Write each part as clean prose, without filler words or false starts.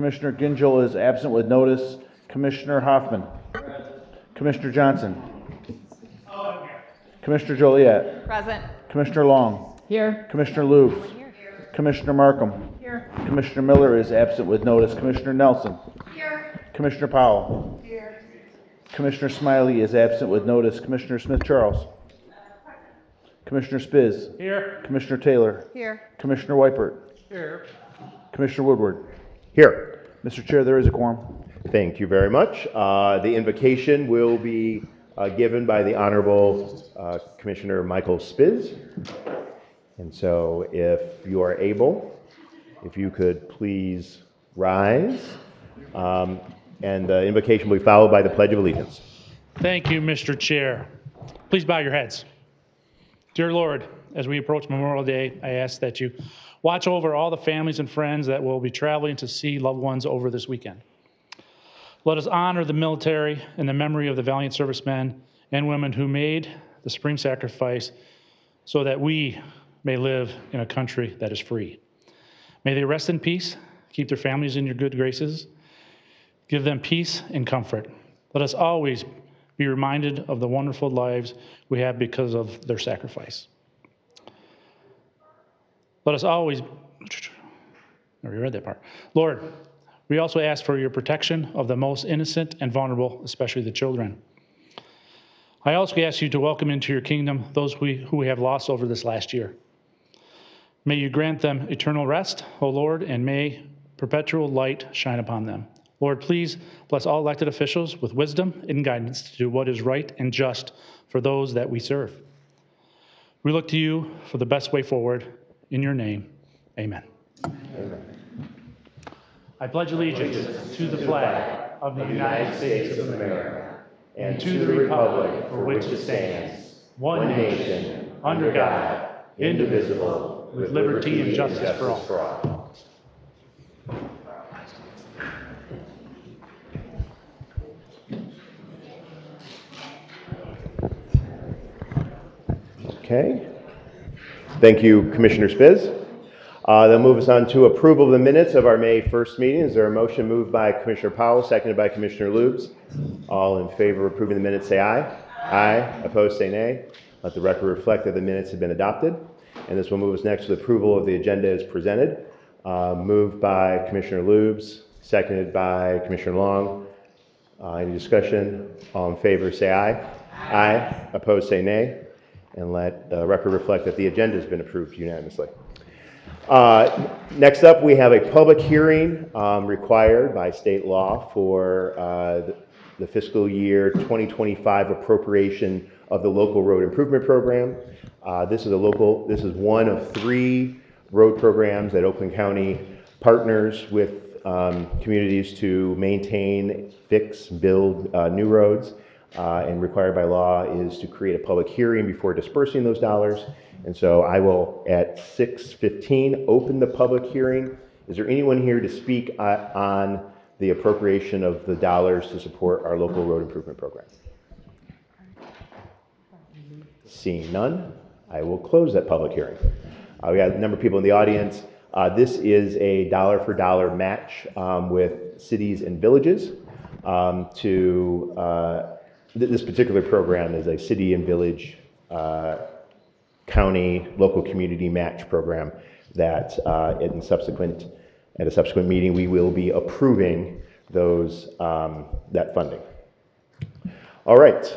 Commissioner Gingell is absent with notice. Commissioner Hoffman. Commissioner Johnson. Commissioner Joliet. Present. Commissioner Long. Here. Commissioner Lubes. Commissioner Markham. Here. Commissioner Miller is absent with notice. Commissioner Nelson. Here. Commissioner Powell. Here. Commissioner Smiley is absent with notice. Commissioner Smith-Charles. Commissioner Spiz. Here. Commissioner Taylor. Here. Commissioner Weipert. Here. Commissioner Woodward. Here. Mr. Chair, there is a quorum. Thank you very much. The invocation will be given by the Honorable Commissioner Michael Spiz. And so if you are able, if you could please rise. And the invocation will be followed by the Pledge of Allegiance. Thank you, Mr. Chair. Please bow your heads. Dear Lord, as we approach Memorial Day, I ask that you watch over all the families and friends that will be traveling to see loved ones over this weekend. Let us honor the military and the memory of the valiant servicemen and women who made the supreme sacrifice so that we may live in a country that is free. May they rest in peace, keep their families in your good graces, give them peace and comfort. Let us always be reminded of the wonderful lives we have because of their sacrifice. Let us always, I already read that part. Lord, we also ask for your protection of the most innocent and vulnerable, especially the children. I also ask you to welcome into your kingdom those who we have lost over this last year. May you grant them eternal rest, O Lord, and may perpetual light shine upon them. Lord, please bless all elected officials with wisdom and guidance to do what is right and just for those that we serve. We look to you for the best way forward. In your name, amen. Amen. I pledge allegiance to the flag of the United States of America and to the republic for which it stands, one nation, under God, indivisible, with liberty and justice for all. Okay. Thank you, Commissioner Spiz. That'll move us on to approval of the minutes of our May 1st meeting. Is there a motion moved by Commissioner Powell, seconded by Commissioner Lubes? All in favor of approving the minutes, say aye. Aye. Opposed, say nay. Let the record reflect that the minutes have been adopted. And this will move us next to the approval of the agenda as presented. Moved by Commissioner Lubes, seconded by Commissioner Long. Any discussion? All in favor, say aye. Aye. Opposed, say nay. And let the record reflect that the agenda has been approved unanimously. Next up, we have a public hearing required by state law for the fiscal year 2025 appropriation of the local road improvement program. This is one of 3 road programs that Oakland County partners with communities to maintain, fix, build new roads. And required by law is to create a public hearing before dispersing those dollars. And so I will, at 6:15, open the public hearing. Is there anyone here to speak on the appropriation of the dollars to support our local road improvement program? Seeing none, I will close that public hearing. We got a number of people in the audience. This is a dollar-for-dollar match with cities and villages this particular program is a city and village, county, local community match program that at a subsequent meeting we will be approving that funding. All right.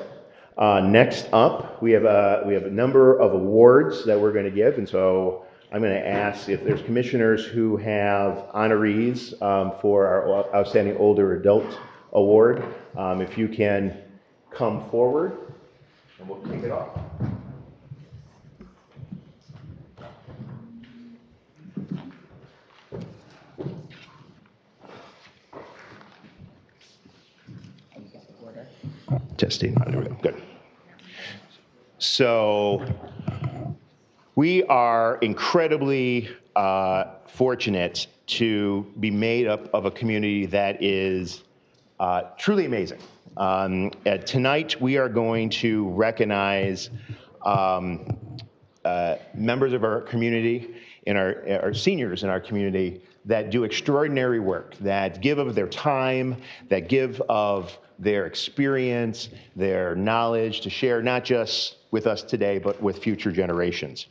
Next up, we have a number of awards that we're going to give, and so I'm going to ask if there's commissioners who have honorees for our Outstanding Older Adult Award. If you can come forward, and we'll kick it off. Testing. There we go. Good. So we are incredibly fortunate to be made up of a community that is truly amazing. Tonight we are going to recognize members of our community and our seniors in our community that do extraordinary work, that give of their time, that give of their experience, their knowledge to share not just with us today, but with future generations.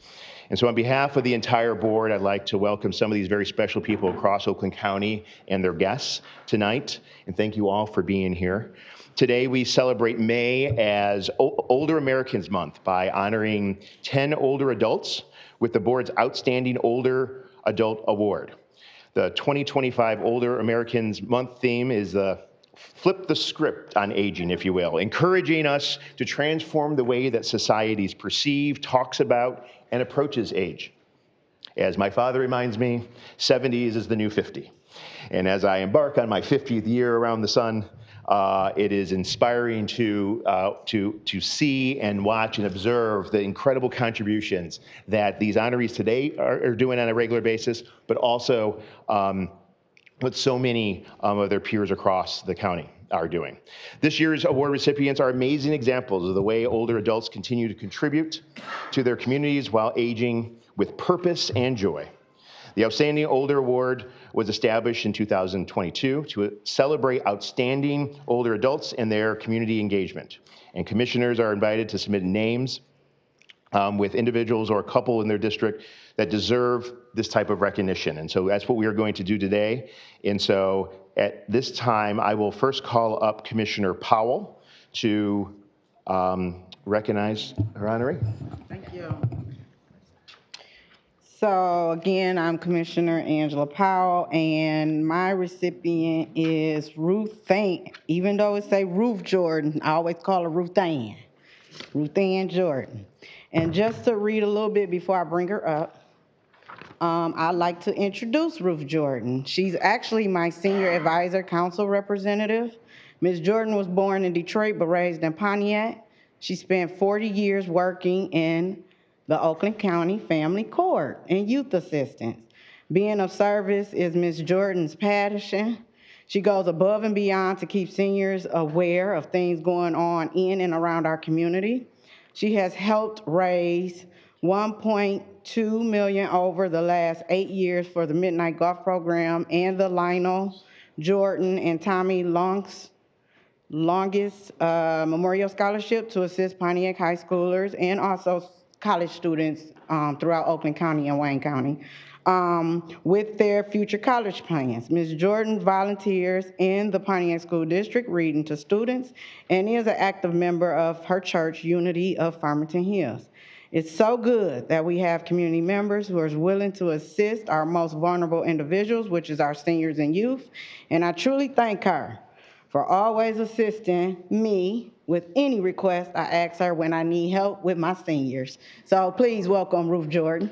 And so on behalf of the entire board, I'd like to welcome some of these very special people across Oakland County and their guests tonight, and thank you all for being here. Today, we celebrate May as Older Americans Month by honoring 10 older adults with the board's Outstanding Older Adult Award. The 2025 Older Americans Month theme is flip the script on aging, if you will, encouraging us to transform the way that societies perceive, talks about, and approaches age. As my father reminds me, 70s is the new 50. And as I embark on my 50th year around the sun, it is inspiring to see and watch and observe the incredible contributions that these honorees today are doing on a regular basis, but also what so many of their peers across the county are doing. This year's award recipients are amazing examples of the way older adults continue to contribute to their communities while aging with purpose and joy. The Outstanding Older Award was established in 2022 to celebrate outstanding older adults and their community engagement. And commissioners are invited to submit names with individuals or a couple in their district that deserve this type of recognition. And so that's what we are going to do today. And so at this time, I will first call up Commissioner Powell to recognize her honoree. Thank you. So again, I'm Commissioner Angela Powell, and my recipient is Ruth Ann. Even though it say Ruth Jordan, I always call her Ruth Ann. Ruth Ann Jordan. And just to read a little bit before I bring her up, I'd like to introduce Ruth Jordan. She's actually my Senior Advisor Council representative. Ms. Jordan was born in Detroit but raised in Pontiac. She spent 40 years working in the Oakland County Family Court and youth assistance. Being of service is Ms. Jordan's passion. She goes above and beyond to keep seniors aware of things going on in and around our community. She has helped raise $1.2 million over the last 8 years for the Midnight Golf Program and the Lionel Jordan and Tommy longest Memorial Scholarship to assist Pontiac high schoolers and also college students throughout Oakland County and Wayne County with their future college plans. Ms. Jordan volunteers in the Pontiac School District reading to students and is an active member of her church, Unity of Farmington Hills. It's so good that we have community members who are willing to assist our most vulnerable individuals, which is our seniors and youth, and I truly thank her for always assisting me with any request I ask her when I need help with my seniors. So please welcome Ruth Jordan.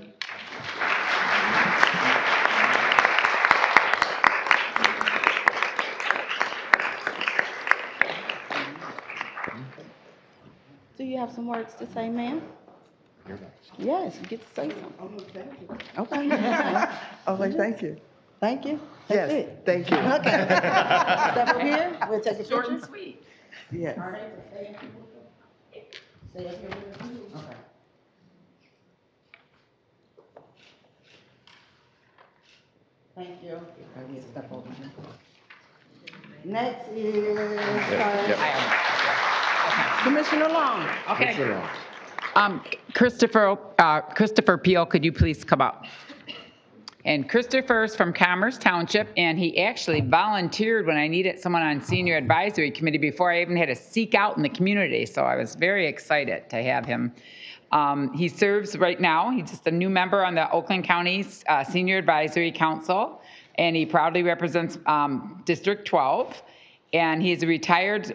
Do you have some words to say, ma'am? Yes, you get to say something. Okay. Okay, thank you. Thank you. That's Yes, it. thank you. Okay. Step over here. We'll take a Short picture. and sweet. Yes. Okay. Thank you. I need to step over here. Next is Commissioner Long. Okay. Christopher Peel, could you please come up? And Christopher's from Commerce Township, and he actually volunteered when I needed someone on Senior Advisory Committee before I even had to seek out in the community. So I was very excited to have him. He serves right now, he's just a new member on the Oakland County Senior Advisory Council, and he proudly represents District 12. And he's a retired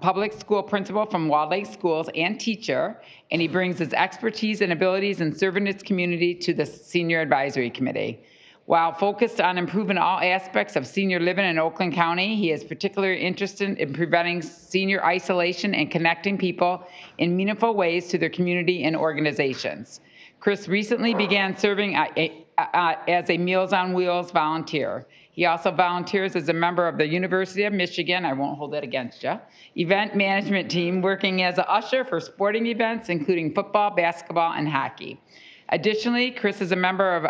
public school principal from Walled Lake Schools and teacher, and he brings his expertise and abilities in serving his community to the Senior Advisory Committee. While focused on improving all aspects of senior living in Oakland County, he is particularly interested in preventing senior isolation and connecting people in meaningful ways to their community and organizations. Chris recently began serving as a Meals on Wheels volunteer. He also volunteers as a member of the University of Michigan, I won't hold that against you, event management team, working as an usher for sporting events, including football, basketball, and hockey. Additionally, Chris is a member of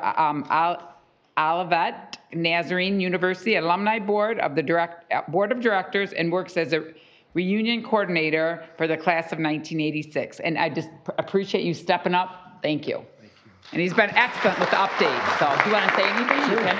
Olivet Nazarene University Alumni Board of the Board of Directors and works as a reunion coordinator for the class of 1986. And I just appreciate you stepping up. Thank you. And he's been excellent with the update. So if you want to say anything, you can.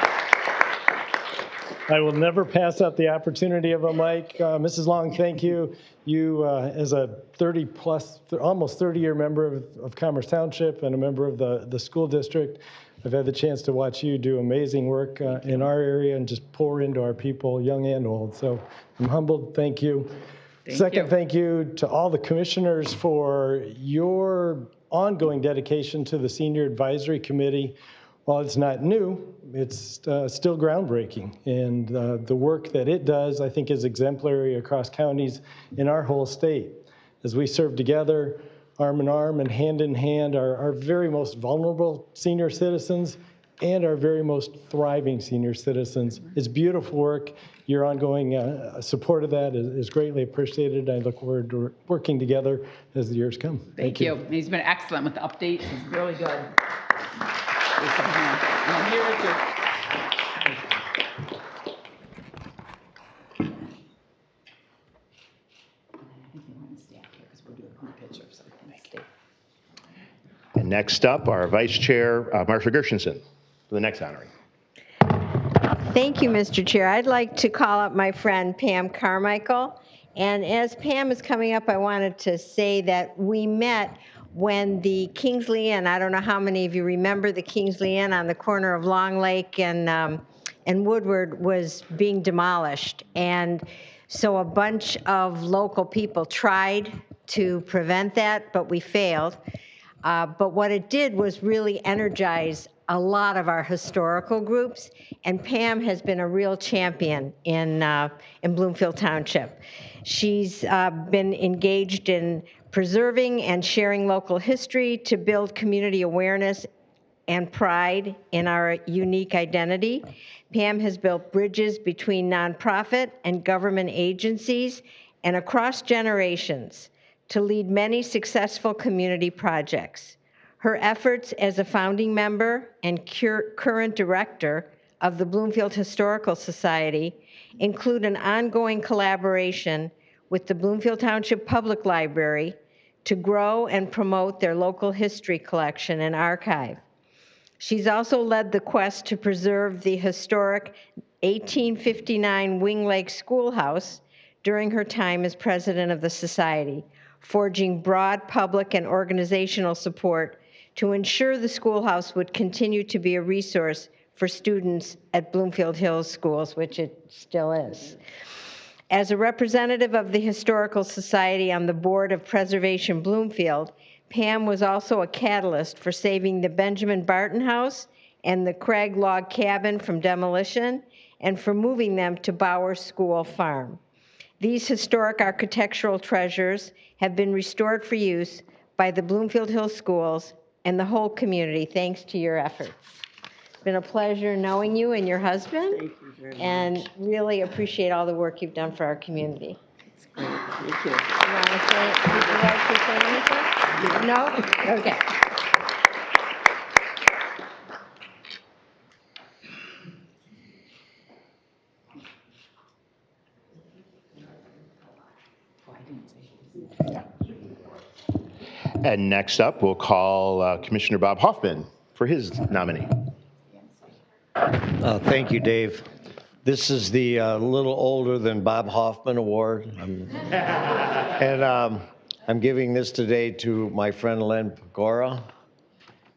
I will never pass up the opportunity of a mic. Mrs. Long, thank you. You, as a 30-plus, almost 30-year member of Commerce Township and a member of the school district, I've had the chance to watch you do amazing work in our area and just pour into our people, young and old. So I'm humbled. Thank you. Second, thank you to all the commissioners for your ongoing dedication to the Senior Advisory Committee. While it's not new, it's still groundbreaking. And the work that it does, I think, is exemplary across counties in our whole state. As we serve together, arm in arm and hand in hand, our very most vulnerable senior citizens and our very most thriving senior citizens. It's beautiful work. Your ongoing support of that is greatly appreciated. I look forward to working together as the years come. Thank you. He's been excellent with the updates. He's really good. And here is your And next up, our Vice Chair, Marsha Gershenson, for the next honoring. Thank you, Mr. Chair. I'd like to call up my friend Pam Carmichael. And as Pam is coming up, I wanted to say that we met when the Kingsley Inn, I don't know how many of you remember the Kingsley Inn on the corner of Long Lake and Woodward was being demolished. And so a bunch of local people tried to prevent that, but we failed. But what it did was really energize a lot of our historical groups, and Pam has been a real champion in Bloomfield Township. She's been engaged in preserving and sharing local history to build community awareness and pride in our unique identity. Pam has built bridges between nonprofit and government agencies and across generations to lead many successful community projects. Her efforts as a founding member and current director of the Bloomfield Historical Society include an ongoing collaboration with the Bloomfield Township Public Library to grow and promote their local history collection and archive. She's also led the quest to preserve the historic 1859 Wing Lake Schoolhouse during her time as president of the society, forging broad public and organizational support to ensure the schoolhouse would continue to be a resource for students at Bloomfield Hills schools, which it still is. As a representative of the Historical Society on the Board of Preservation Bloomfield, Pam was also a catalyst for saving the Benjamin Barton House and the Craig Log Cabin from demolition and for moving them to Bauer School Farm. These historic architectural treasures have been restored for use by the Bloomfield Hills Schools and the whole community, thanks to your efforts. It's been a pleasure knowing you and your husband. Thank you very much. And really appreciate all the work you've done for our community. It's great. Thank you. You want to say, would you like to say anything? No? Okay. And next up, we'll call Commissioner Bob Hoffman for his nominee. Thank you, Dave. This is the little older than Bob Hoffman Award. I'm giving this today to my friend Len Pagora.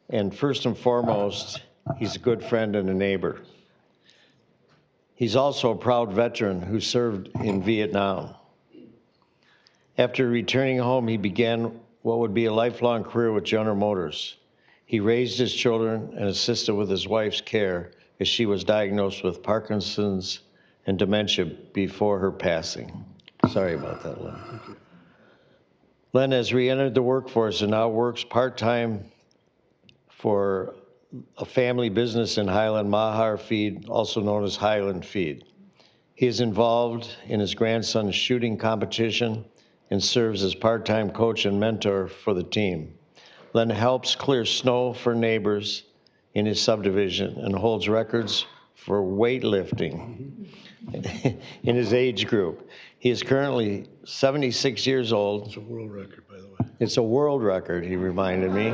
And first and foremost, he's a good friend and a neighbor. He's also a proud veteran who served in Vietnam. After returning home, he began what would be a lifelong career with General Motors. He raised his children and assisted with his wife's care as she was diagnosed with Parkinson's and dementia before her passing. Sorry about that, Len. Len has re-entered the workforce and now works part-time for a family business in Highland, Mahar Feed, also known as Highland Feed. He is involved in his grandson's shooting competition and serves as part-time coach and mentor for the team. Len helps clear snow for neighbors in his subdivision and holds records for weightlifting in his age group. He is currently 76 years old. It's a world record, by the way. It's a world record, he reminded me.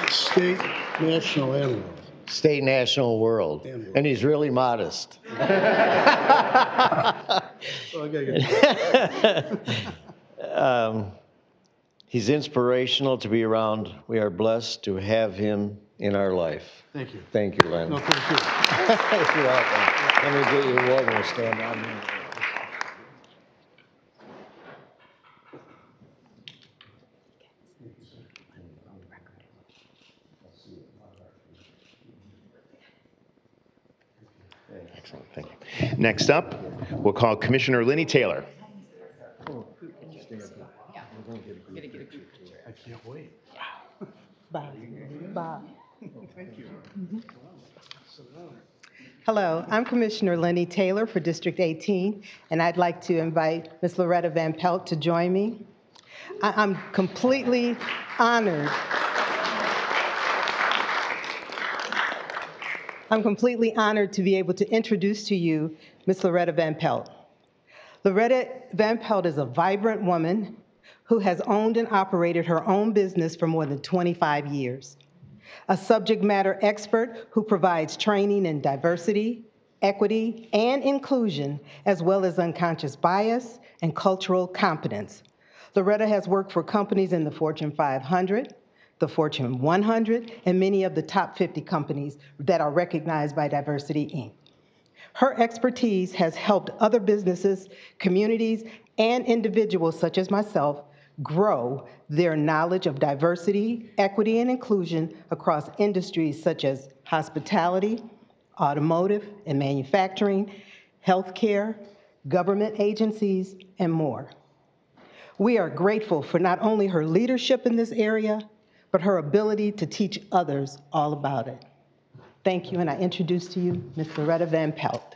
State, national, and world. State, national, world. And he's really modest. Oh, I gotta get He's inspirational to be around. We are blessed to have him in our life. Thank you. Thank you, Len. No, thank you. You're welcome. Let me get you a award and stand on here. Excellent, thank you. Next up, we'll call Commissioner Lenny Taylor. I can't wait. Bob. Hello, I'm Commissioner Lenny Taylor for District 18, and I'd like to invite Ms. Loretta Van Pelt to join me. I'm completely honored. I'm completely honored to be able to introduce to you Ms. Loretta Van Pelt. Loretta Van Pelt is a vibrant woman who has owned and operated her own business for more than 25 years. A subject matter expert who provides training in diversity, equity, and inclusion, as well as unconscious bias and cultural competence. Loretta has worked for companies in the Fortune 500, the Fortune 100, and many of the top 50 companies that are recognized by Diversity, Inc. Her expertise has helped other businesses, communities, and individuals such as myself grow their knowledge of diversity, equity, and inclusion across industries such as hospitality, automotive and manufacturing, healthcare, government agencies, and more. We are grateful for not only her leadership in this area, but her ability to teach others all about it. Thank you, and I introduce to you Ms. Loretta Van Pelt.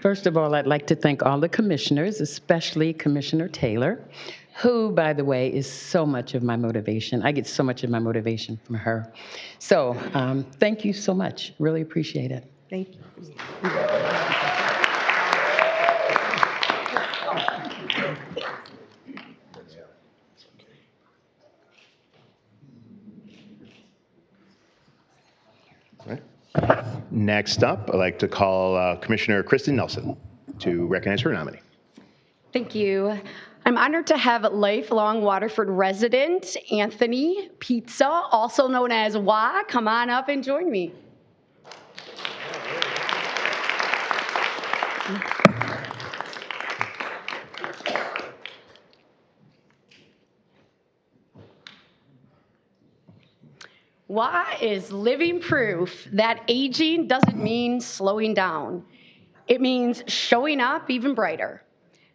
First of all, I'd like to thank all the commissioners, especially Commissioner Taylor, who, by the way, is so much of my motivation. I get so much of my motivation from her. So thank you so much. Really appreciate it. Thank you. Next up, I'd like to call Commissioner Kristen Nelson to recognize her nominee. Thank you. I'm honored to have lifelong Waterford resident Anthony Pizza, also known as Wah, come on up and join me. Wah is living proof that aging doesn't mean slowing down. It means showing up even brighter.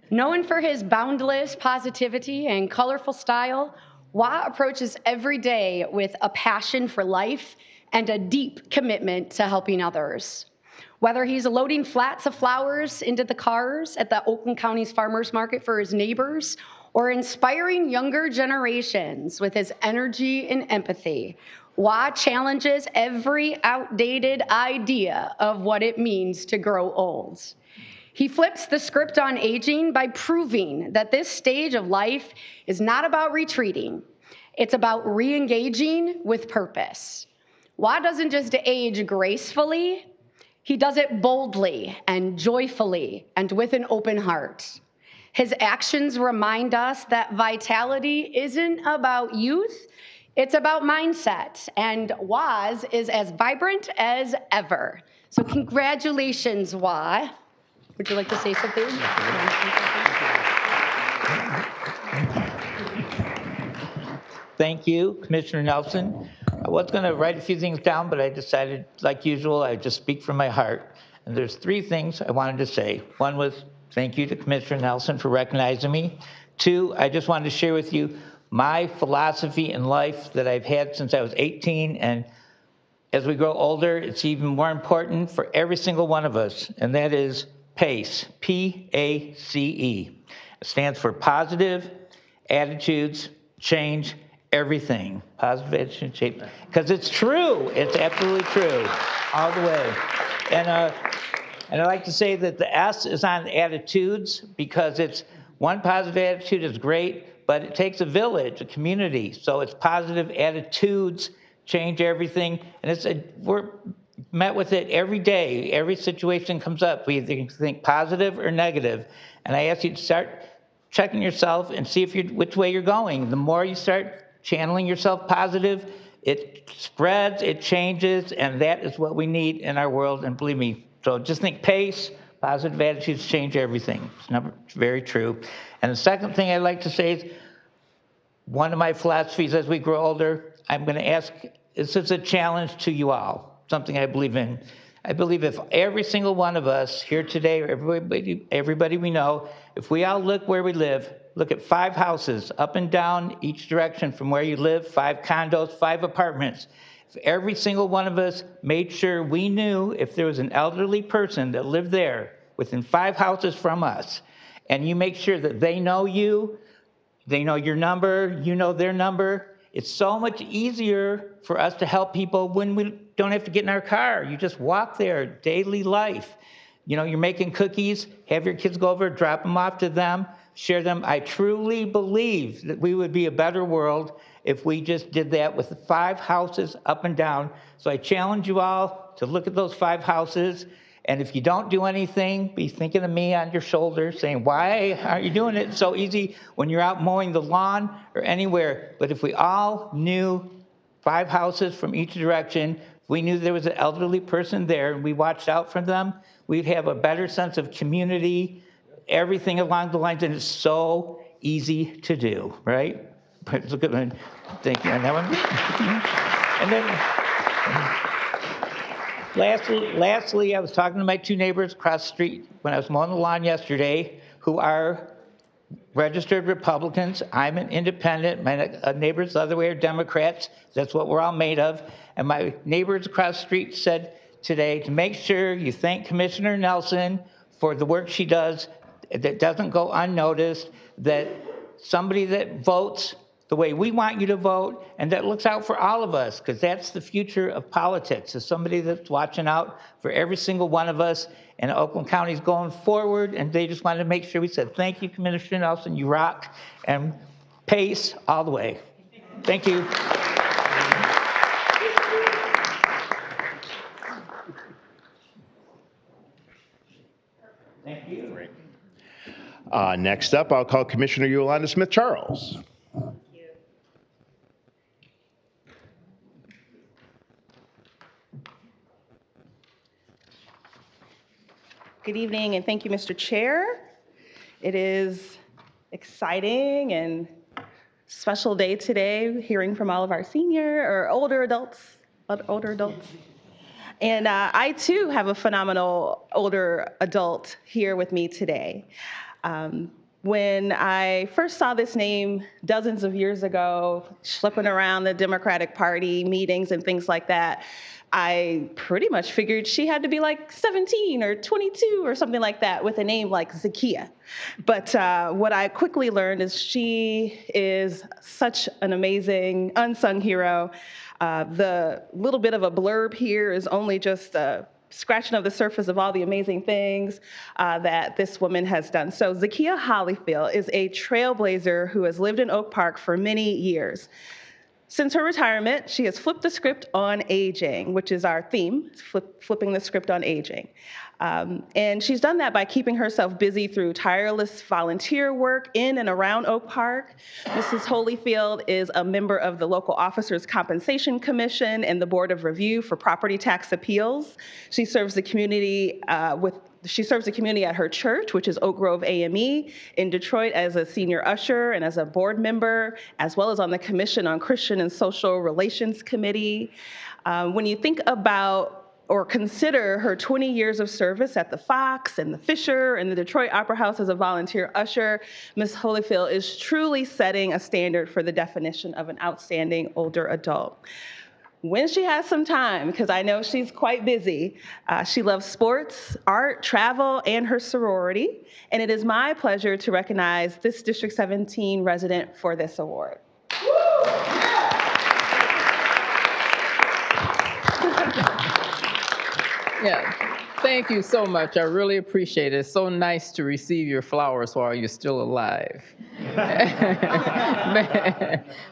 Known for his boundless positivity and colorful style, Wah approaches every day with a passion for life and a deep commitment to helping others. Whether he's loading flats of flowers into the cars at the Oakland County's farmers market for his neighbors, or inspiring younger generations with his energy and empathy, Wah challenges every outdated idea of what it means to grow old. He flips the script on aging by proving that this stage of life is not about retreating. It's about re-engaging with purpose. Wah doesn't just age gracefully, he does it boldly and joyfully and with an open heart. His actions remind us that vitality isn't about youth, it's about mindset, and Wah's is as vibrant as ever. So congratulations, Wah. Would you like to say something? Thank you, Commissioner Nelson. I was going to write a few things down, but I decided, like usual, I'd just speak from my heart. And there's three things I wanted to say. One was thank you to Commissioner Nelson for recognizing me. Two, I just wanted to share with you my philosophy in life that I've had since I was 18, and as we grow older, it's even more important for every single one of us, and that is PACE, P-A-C-E. It stands for positive attitudes change everything. Positive attitudes change, because it's true. It's absolutely true, all the way. And I like to say that the S is on attitudes, because it's one positive attitude is great, but it takes a village, a community. So it's positive attitudes change everything. And we're met with it every day. Every situation comes up. We either think positive or negative. And I ask you to start checking yourself and see which way you're going. The more you start channeling yourself positive, it spreads, it changes, and that is what we need in our world. And believe me, so just think pace, positive attitudes change everything. It's very true. And the second thing I'd like to say is, one of my philosophies as we grow older, I'm going to ask, this is a challenge to you all, something I believe in. I believe if every single one of us here today, or everybody we know, if we all look where we live, look at 5 houses up and down each direction from where you live, 5 condos, 5 apartments. If every single one of us made sure we knew if there was an elderly person that lived there within 5 houses from us, and you make sure that they know you, they know your number, you know their number, it's so much easier for us to help people when we don't have to get in our car. You just walk there, daily life. You know, you're making cookies, have your kids go over, drop them off to them, share them. I truly believe that we would be a better world if we just did that with 5 houses up and down. So I challenge you all to look at those 5 houses. And if you don't do anything, be thinking of me on your shoulder saying, why aren't you doing it? It's so easy when you're out mowing the lawn or anywhere. But if we all knew 5 houses from each direction, we knew there was an elderly person there and we watched out for them, we'd have a better sense of community, everything along the lines. And it's so easy to do, right? Look at me. Thank you on that one. And then lastly, I was talking to my 2 neighbors across the street when I was mowing the lawn yesterday, who are registered Republicans. I'm an independent. My neighbors the other way are Democrats. That's what we're all made of. And my neighbors across the street said today to make sure you thank Commissioner Nelson for the work she does that doesn't go unnoticed, that somebody that votes the way we want you to vote, and that looks out for all of us, because that's the future of politics, is somebody that's watching out for every single one of us. And Oakland County's going forward, and they just wanted to make sure we said, thank you, Commissioner Nelson, you rock, and pace all the way. Thank you. Thank you. Next up, I'll call Commissioner Yolanda Smith-Charles. Good evening, and thank you, Mr. Chair. It is exciting and special day today, hearing from all of our senior or older adults. And I too have a phenomenal older adult here with me today. When I first saw this name dozens of years ago, schlepping around the Democratic Party meetings and things like that, I pretty much figured she had to be like 17 or 22 or something like that with a name like Zakia. But what I quickly learned is she is such an amazing unsung hero. The little bit of a blurb here is only just a scratching of the surface of all the amazing things that this woman has done. So Zakia Holyfield is a trailblazer who has lived in Oak Park for many years. Since her retirement, she has flipped the script on aging, which is our theme, flipping the script on aging. And she's done that by keeping herself busy through tireless volunteer work in and around Oak Park. Mrs. Holyfield is a member of the local Officers Compensation Commission and the Board of Review for Property Tax Appeals. She serves the community at her church, which is Oak Grove AME in Detroit, as a senior usher and as a board member, as well as on the Commission on Christian and Social Relations Committee. When you think about or consider her 20 years of service at the Fox and the Fisher and the Detroit Opera House as a volunteer usher, Ms. Holyfield is truly setting a standard for the definition of an outstanding older adult. when she has some time, because I know she's quite busy. She loves sports, art, travel, and her sorority. And it is my pleasure to recognize this District 17 resident for this award. Yeah, thank you so much. I really appreciate it. It's so nice to receive your flowers while you're still alive.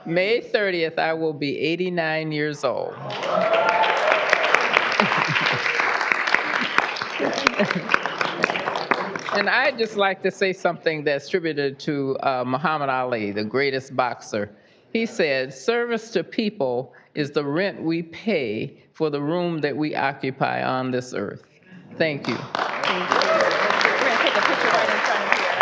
May 30th, I will be 89 years old. And I'd just like to say something that's attributed to Muhammad Ali, the greatest boxer. He said, "Service to people is the rent we pay for the room that we occupy on this earth." Thank you. Thank you. We're going to take a picture right in front of here.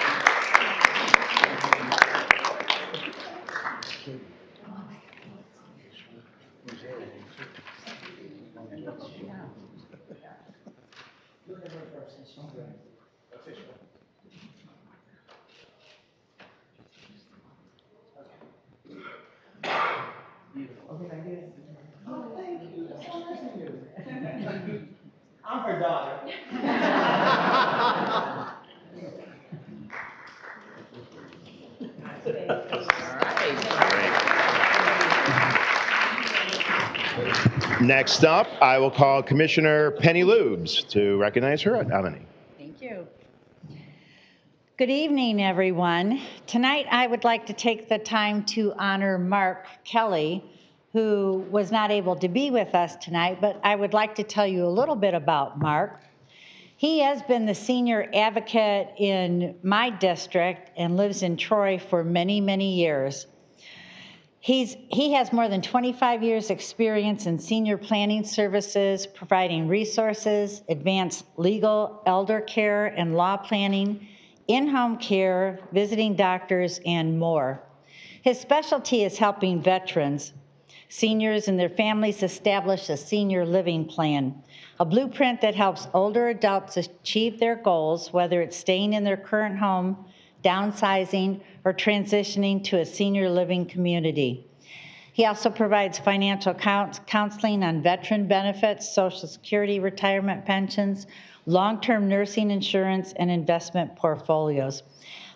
I'm her daughter. Next up, I will call Commissioner Penny Lubes to recognize her nominee. Thank you. Good evening, everyone. Tonight, I would like to take the time to honor Mark Kelly, who was not able to be with us tonight, but I would like to tell you a little bit about Mark. He has been the senior advocate in my district and lives in Troy for many, many years. He has more than 25 years experience in senior planning services, providing resources, advanced legal, elder care, and law planning, in-home care, visiting doctors, and more. His specialty is helping veterans, seniors, and their families establish a senior living plan, a blueprint that helps older adults achieve their goals, whether it's staying in their current home, downsizing, or transitioning to a senior living community. He also provides financial counseling on veteran benefits, Social Security, retirement pensions, long-term nursing insurance, and investment portfolios.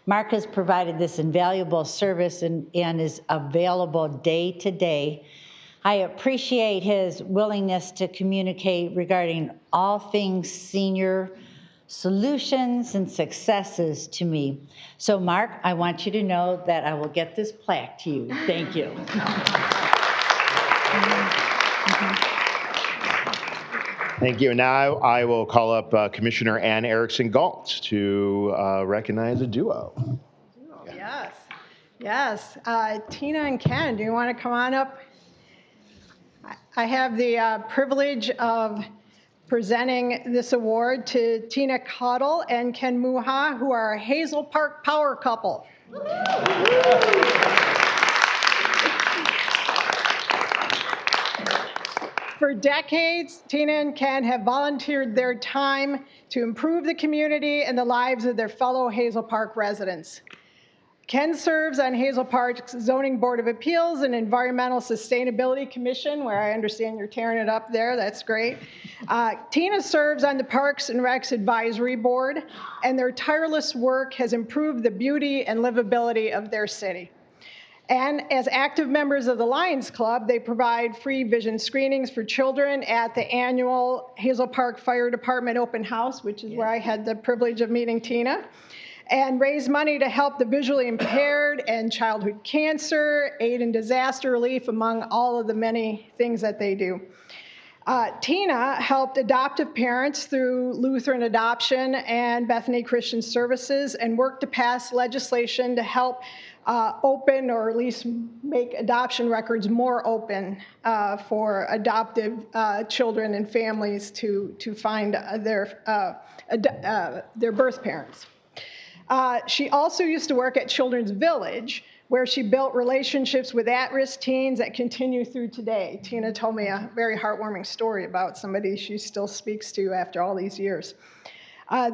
Mark has provided this invaluable service and is available day to day. I appreciate his willingness to communicate regarding all things senior solutions and successes to me. So Mark, I want you to know that I will get this plaque to you. Thank you. Thank you. And now I will call up Commissioner Ann Erickson Galt to recognize a duo. Yes, yes. Tina and Ken, do you want to come on up? I have the privilege of presenting this award to Tina Cottle and Ken Muha, who are a Hazel Park power couple. For decades, Tina and Ken have volunteered their time to improve the community and the lives of their fellow Hazel Park residents. Ken serves on Hazel Park's Zoning Board of Appeals and Environmental Sustainability Commission, where I understand you're tearing it up there. That's great. Tina serves on the Parks and Recs Advisory Board, and their tireless work has improved the beauty and livability of their city. And as active members of the Lions Club, they provide free vision screenings for children at the annual Hazel Park Fire Department open house, which is where I had the privilege of meeting Tina, and raise money to help the visually impaired and childhood cancer, aid in disaster relief, among all of the many things that they do. Tina helped adoptive parents through Lutheran Adoption and Bethany Christian Services and worked to pass legislation to help open, or at least make adoption records more open for adoptive children and families to find their birth parents. She also used to work at Children's Village, where she built relationships with at-risk teens that continue through today. Tina told me a very heartwarming story about somebody she still speaks to after all these years.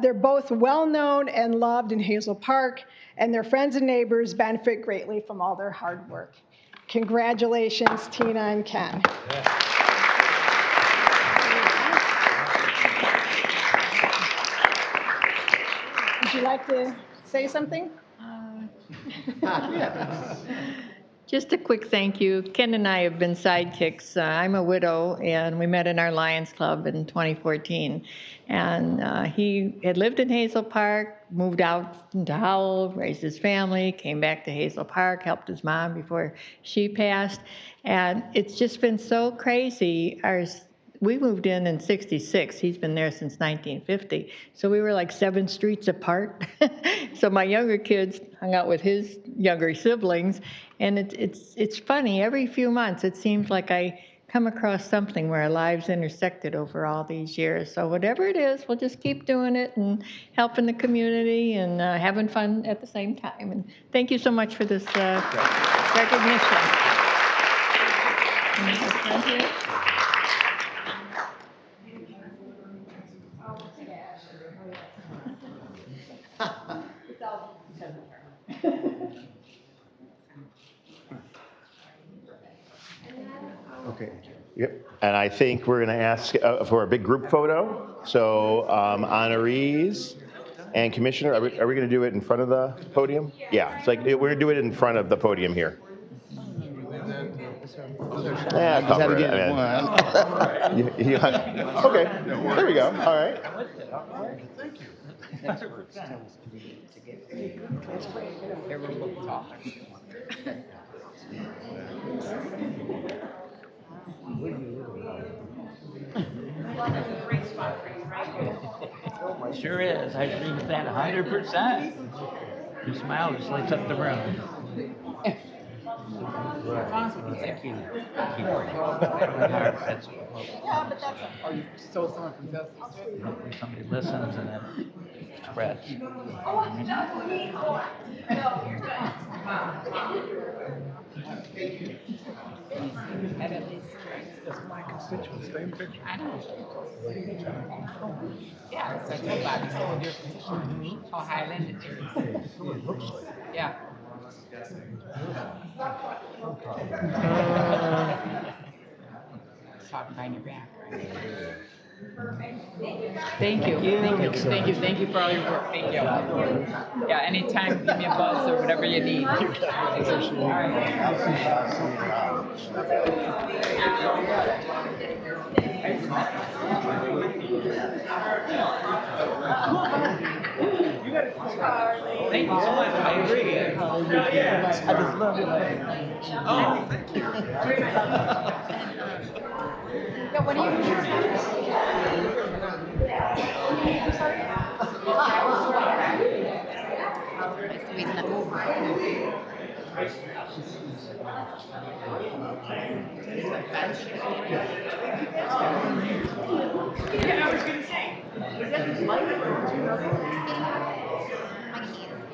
They're both well-known and loved in Hazel Park, and their friends and neighbors benefit greatly from all their hard work. Congratulations, Tina and Ken. Yeah. you like to say something? Just a quick thank you. Ken and I have been sidekicks. I'm a widow, and we met in our Lions Club in 2014. And he had lived in Hazel Park, moved out into Howell, raised his family, came back to Hazel Park, helped his mom before she passed. And it's just been so crazy. We moved in 66. He's been there since 1950. So we were like 7 streets apart. So my younger kids hung out with his younger siblings. And it's funny. Every few months, it seems like I come across something where our lives intersected over all these years. So whatever it is, we'll just keep doing it and helping the community and having fun at the same time. And thank you so much for this recognition. Okay. Yep. And I think we're going to ask for a big group photo. So honorees and commissioner, are we going to do it in front of the podium? Yeah. It's like we're going to do it in front of the podium here. Yeah, cover it. Okay. There we go. All right. Sure is. I agree with that 100%. Your smile just lights up the room. Thank you. Yeah, but that's. Oh, you stole someone from Justice? Hopefully somebody listens and then spreads. That's my constituents, same picture. I know. Yeah, it's like everybody sold your position. How Highland it is. Yeah. Talk behind your back, right? Thank you. Thank you for all your work. Thank you. Yeah, anytime, give me a buzz or whatever you need. All right. Thank you so much. I agree. I just love it. Oh, thank you. Yeah, what do you Yeah, I was gonna say, is that his life?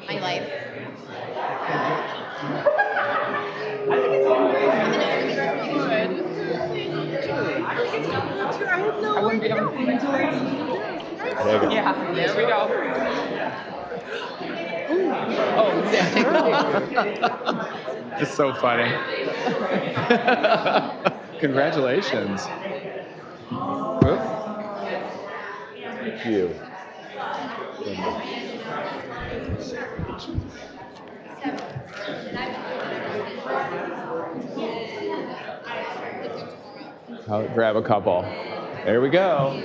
My life. I think it's good. I have no idea. Yeah, there we go. Oh, exactly. It's so funny. Congratulations. Whoop. Thank you. I'll grab a couple. There we go.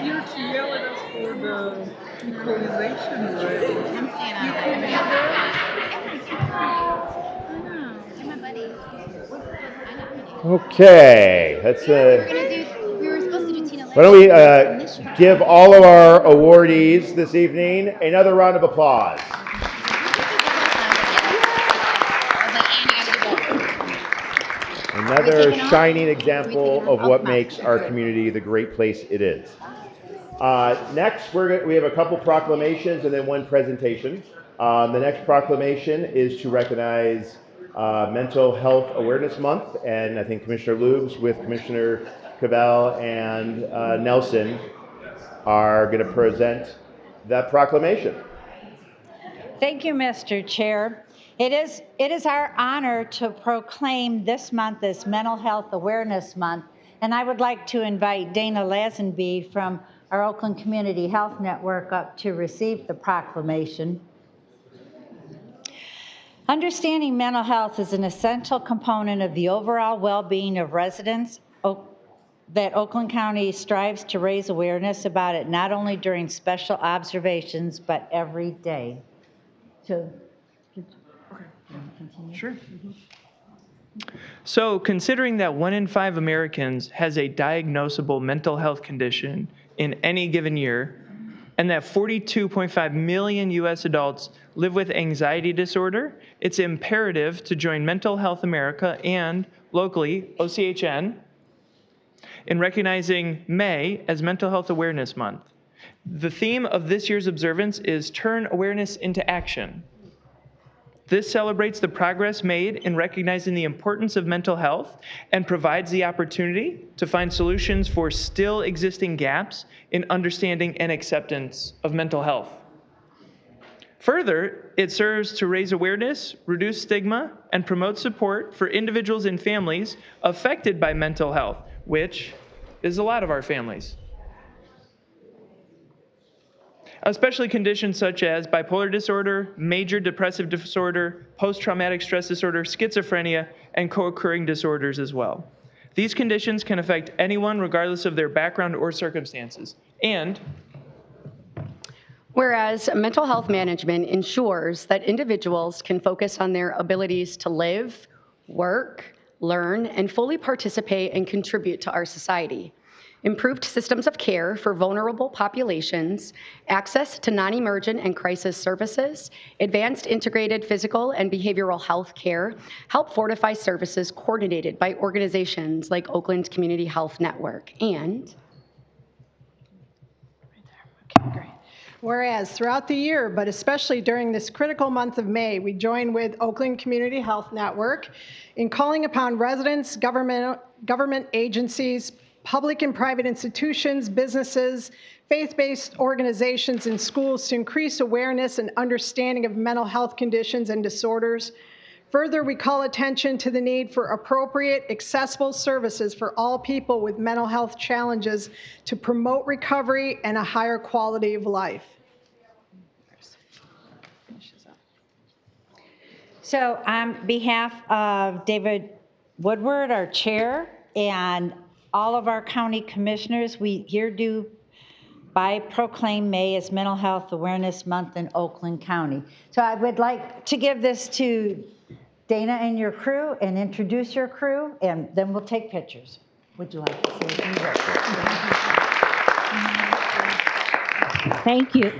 You're to yell at us for the equalization rate. Okay, let's why don't we give all of our awardees this evening another round of applause. Another shining example of what makes our community the great place it is. Next, we have a couple proclamations and then one presentation. The next proclamation is to recognize Mental Health Awareness Month, and I think Commissioner Lubes with Commissioner Cavell and Nelson are going to present that proclamation. Thank you, Mr. Chair. It is our honor to proclaim this month as Mental Health Awareness Month, and I would like to invite Dana Lazenby from our Oakland Community Health Network up to receive the proclamation. Understanding mental health is an essential component of the overall well-being of residents that Oakland County strives to raise awareness about it, not only during special observations, but every day. Sure. So, considering that 1 in 5 Americans has a diagnosable mental health condition in any given year, and that 42.5 million U.S. adults live with anxiety disorder, it's imperative to join Mental Health America and, locally, OCHN, in recognizing May as Mental Health Awareness Month. The theme of this year's observance is Turn Awareness into Action. This celebrates the progress made in recognizing the importance of mental health and provides the opportunity to find solutions for still existing gaps in understanding and acceptance of mental health. Further, it serves to raise awareness, reduce stigma, and promote support for individuals and families affected by mental health, which is a lot of our families. Especially conditions such as bipolar disorder, major depressive disorder, post-traumatic stress disorder, schizophrenia, and co-occurring disorders as well. These conditions can affect anyone regardless of their background or circumstances. And whereas mental health management ensures that individuals can focus on their abilities to live, work, learn, and fully participate and contribute to our society. Improved systems of care for vulnerable populations, access to non-emergent and crisis services, advanced integrated physical and behavioral health care help fortify services coordinated by organizations like Oakland Community Health Network. And whereas throughout the year, but especially during this critical month of May, we join with Oakland Community Health Network in calling upon residents, government agencies, public and private institutions, businesses, faith-based organizations, and schools to increase awareness and understanding of mental health conditions and disorders. Further, we call attention to the need for appropriate, accessible services for all people with mental health challenges to promote recovery and a higher quality of life. So on behalf of David Woodward, our chair, and all of our county commissioners, we hereby proclaim May as Mental Health Awareness Month in Oakland County. So I would like to give this to Dana and your crew and introduce your crew, and then we'll take pictures. Would you like to say a few words? Thank you.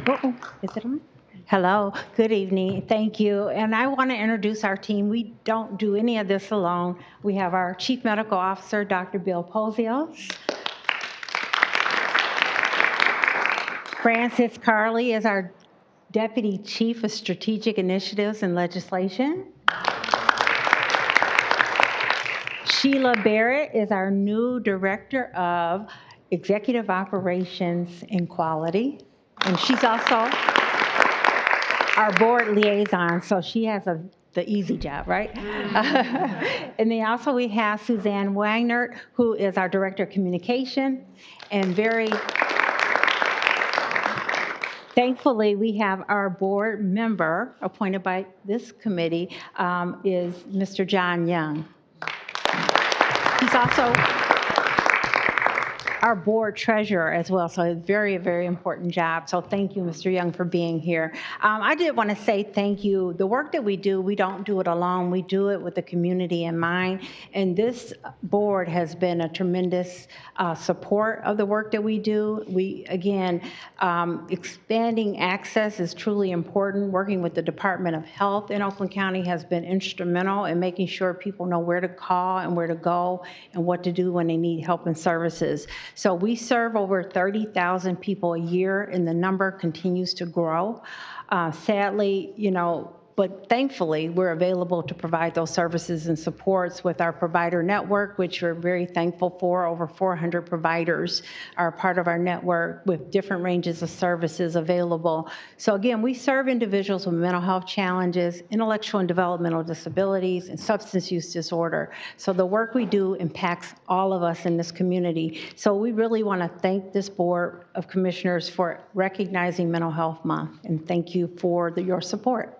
Is it on? Hello, good evening, thank you. And I want to introduce our team. We don't do any of this alone. We have our Chief Medical Officer, Dr. Bill Pozios. Francis Carley is our Deputy Chief of Strategic Initiatives and Legislation. Sheila Barrett is our new Director of Executive Operations and Quality. And she's also our board liaison, so she has the easy job, right? And then also we have Suzanne Wagnert, who is our Director of Communication, and very thankfully we have our board member appointed by this committee is Mr. John Young. He's also our board treasurer as well, so a very, very important job. So thank you, Mr. Young, for being here. I did want to say thank you. The work that we don't do it alone. We do it with the community in mind. And this board has been a tremendous support of the work that we do. Again, expanding access is truly important. Working with the Department of Health in Oakland County has been instrumental in making sure people know where to call and where to go and what to do when they need help and services. So we serve over 30,000 people a year, and the number continues to grow. Sadly, but thankfully, we're available to provide those services and supports with our provider network, which we're very thankful for. Over 400 providers are part of our network with different ranges of services available. So again, we serve individuals with mental health challenges, intellectual and developmental disabilities, and substance use disorder. So the work we do impacts all of us in this community. So we really want to thank this Board of Commissioners for recognizing Mental Health Month, and thank you for your support.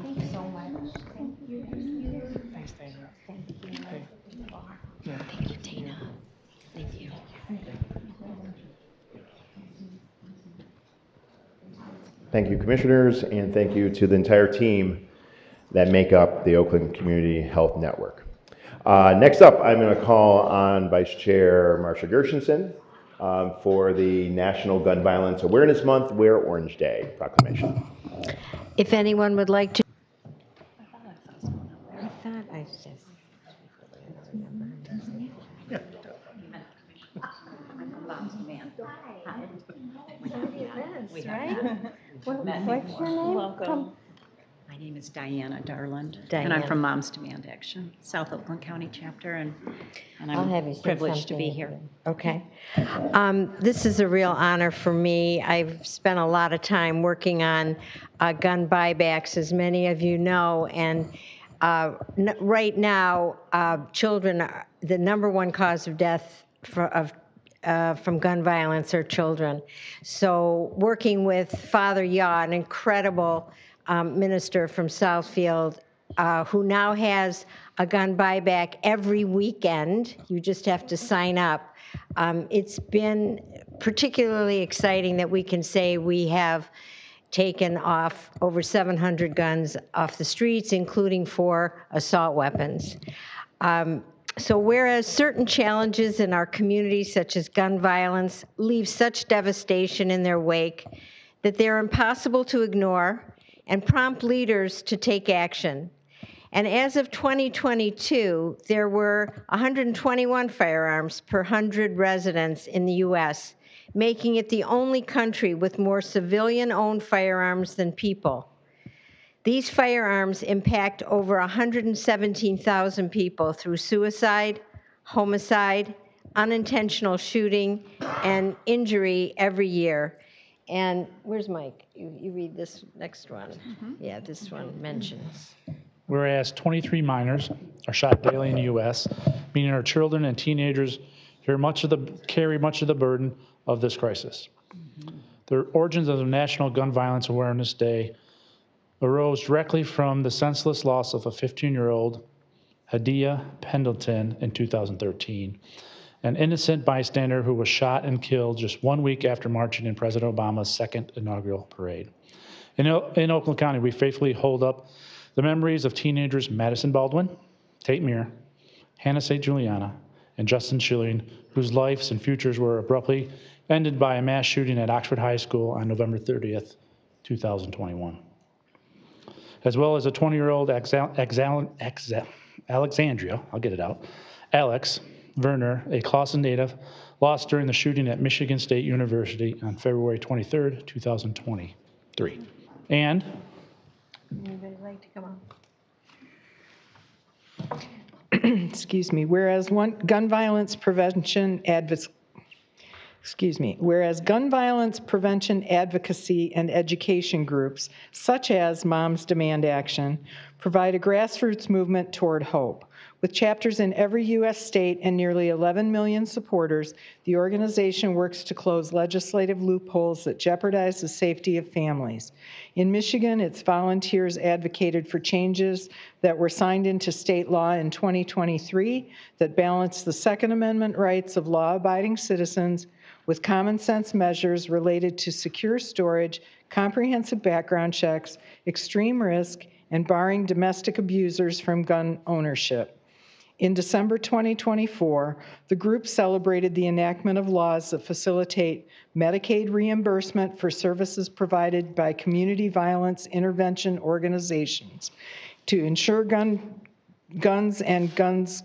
Thank you so much. Thank you. Thanks, Dana. Thank you. Thank you, Tina. Thank you. Thank you, commissioners, and thank you to the entire team that make up the Oakland Community Health Network. Next up, I'm going to call on Vice Chair Marsha Gershenson for the National Gun Violence Awareness Month, Wear Orange Day proclamation. If anyone would like to. I thought I just. Right? What's your name? Welcome. My name is Diana Darland, and Diana. I'm from Moms Demand Action, South Oakland County chapter, and I'll have you I'm say privileged to be something. here. Okay. This is a real honor for me. I've spent a lot of time working on gun buybacks, as many of you know, and right now, children are the number one cause of death from gun violence are children. So working with Father Yaw, an incredible minister from Southfield, who now has a gun buyback every weekend. You just have to sign up. It's been particularly exciting that we can say we have taken off over 700 guns off the streets, including 4 assault weapons. So whereas certain challenges in our community, such as gun violence, leave such devastation in their wake that they're impossible to ignore and prompt leaders to take action. And as of 2022, there were 121 firearms per 100 residents in the U.S., making it the only country with more civilian-owned firearms than people. These firearms impact over 117,000 people through suicide, homicide, unintentional shooting, and injury every year. And where's Mike? You read this next one. Yeah, this one mentions. Whereas 23 minors are shot daily in the U.S., meaning our children and teenagers carry much of the burden of this crisis. The origins of the National Gun Violence Awareness Day arose directly from the senseless loss of a 15-year-old Hadia Pendleton in 2013, an innocent bystander who was shot and killed just 1 week after marching in President Obama's second inaugural parade. In Oakland County, we faithfully hold up the memories of teenagers Madison Baldwin, Tate Meir, Hannah St. Juliana, and Justin Schilling, whose lives and futures were abruptly ended by a mass shooting at Oxford High School on November 30th, 2021. As well as a 20-year-old Alexandria, I'll get it out, Alex Werner, a Clawson native, lost during the shooting at Michigan State University on February 23rd, 2023. And Anybody like to come on? Excuse me, whereas gun violence prevention advocacy and education groups, such as Moms Demand Action, provide a grassroots movement toward hope. With chapters in every U.S. state and nearly 11 million supporters, the organization works to close legislative loopholes that jeopardize the safety of families. In Michigan, its volunteers advocated for changes that were signed into state law in 2023 that balance the Second Amendment rights of law-abiding citizens with common sense measures related to secure storage, comprehensive background checks, extreme risk, and barring domestic abusers from gun ownership. In December 2024, the group celebrated the enactment of laws that facilitate Medicaid reimbursement for services provided by community violence intervention organizations to ensure crime guns and guns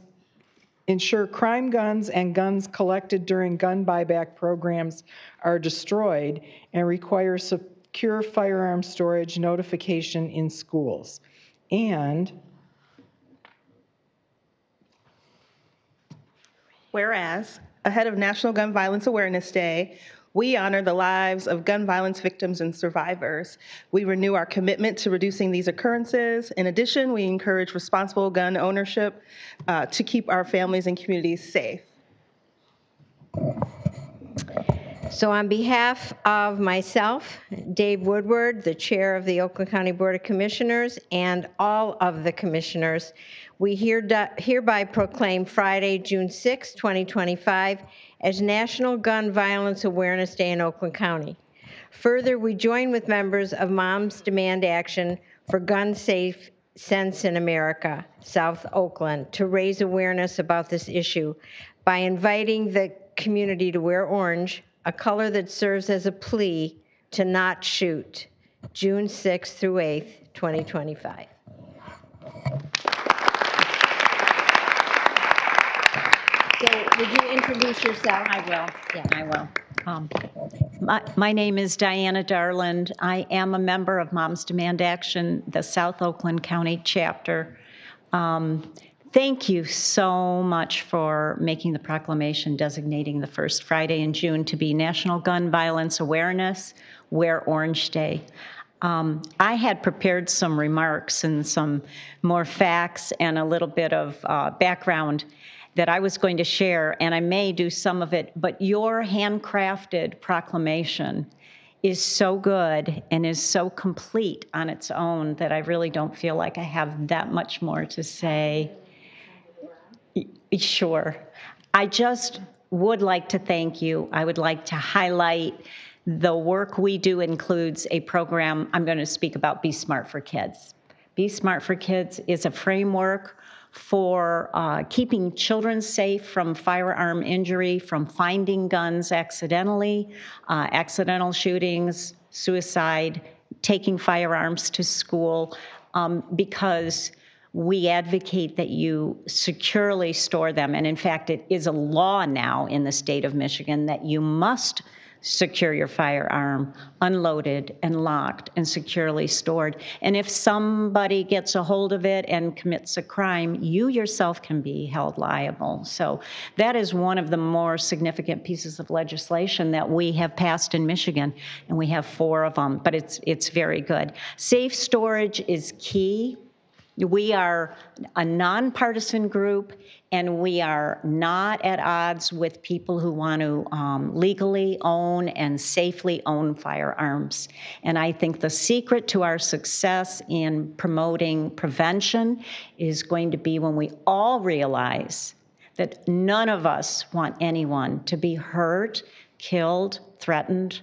collected during gun buyback programs are destroyed and require secure firearm storage notification in schools. And whereas, ahead of National Gun Violence Awareness Day, we honor the lives of gun violence victims and survivors. We renew our commitment to reducing these occurrences. In addition, we encourage responsible gun ownership to keep our families and communities safe. So on behalf of myself, Dave Woodward, the chair of the Oakland County Board of Commissioners, and all of the commissioners, we hereby proclaim Friday, June 6, 2025, as National Gun Violence Awareness Day in Oakland County. Further, we join with members of Moms Demand Action for Gun Safe Sense in America, South Oakland, to raise awareness about this issue by inviting the community to wear orange, a color that serves as a plea to not shoot, June 6th through 8th, 2025. So would you introduce yourself? I will. Yeah. I will. My name is Diana Darland. I am a member of Moms Demand Action, the South Oakland County chapter. Thank you so much for making the proclamation designating the first Friday in June to be National Gun Violence Awareness, Wear Orange Day. I had prepared some remarks and some more facts and a little bit of background that I was going to share, and I may do some of it, but your handcrafted proclamation is so good and is so complete on its own that I really don't feel like I have that much more to say. Sure. I just would like to thank you. I would like to highlight the work we do includes a program. I'm going to speak about Be Smart for Kids. Be Smart for Kids is a framework for keeping children safe from firearm injury, from finding guns accidentally, accidental shootings, suicide, taking firearms to school, because we advocate that you securely store them. And in fact, it is a law now in the state of Michigan that you must secure your firearm unloaded and locked and securely stored. And if somebody gets a hold of it and commits a crime, you yourself can be held liable. So that is one of the more significant pieces of legislation that we have passed in Michigan, and we have 4 of them, but it's very good. Safe storage is key. We are a nonpartisan group, and we are not at odds with people who want to legally own and safely own firearms. And I think the secret to our success in promoting prevention is going to be when we all realize that none of us want anyone to be hurt, killed, threatened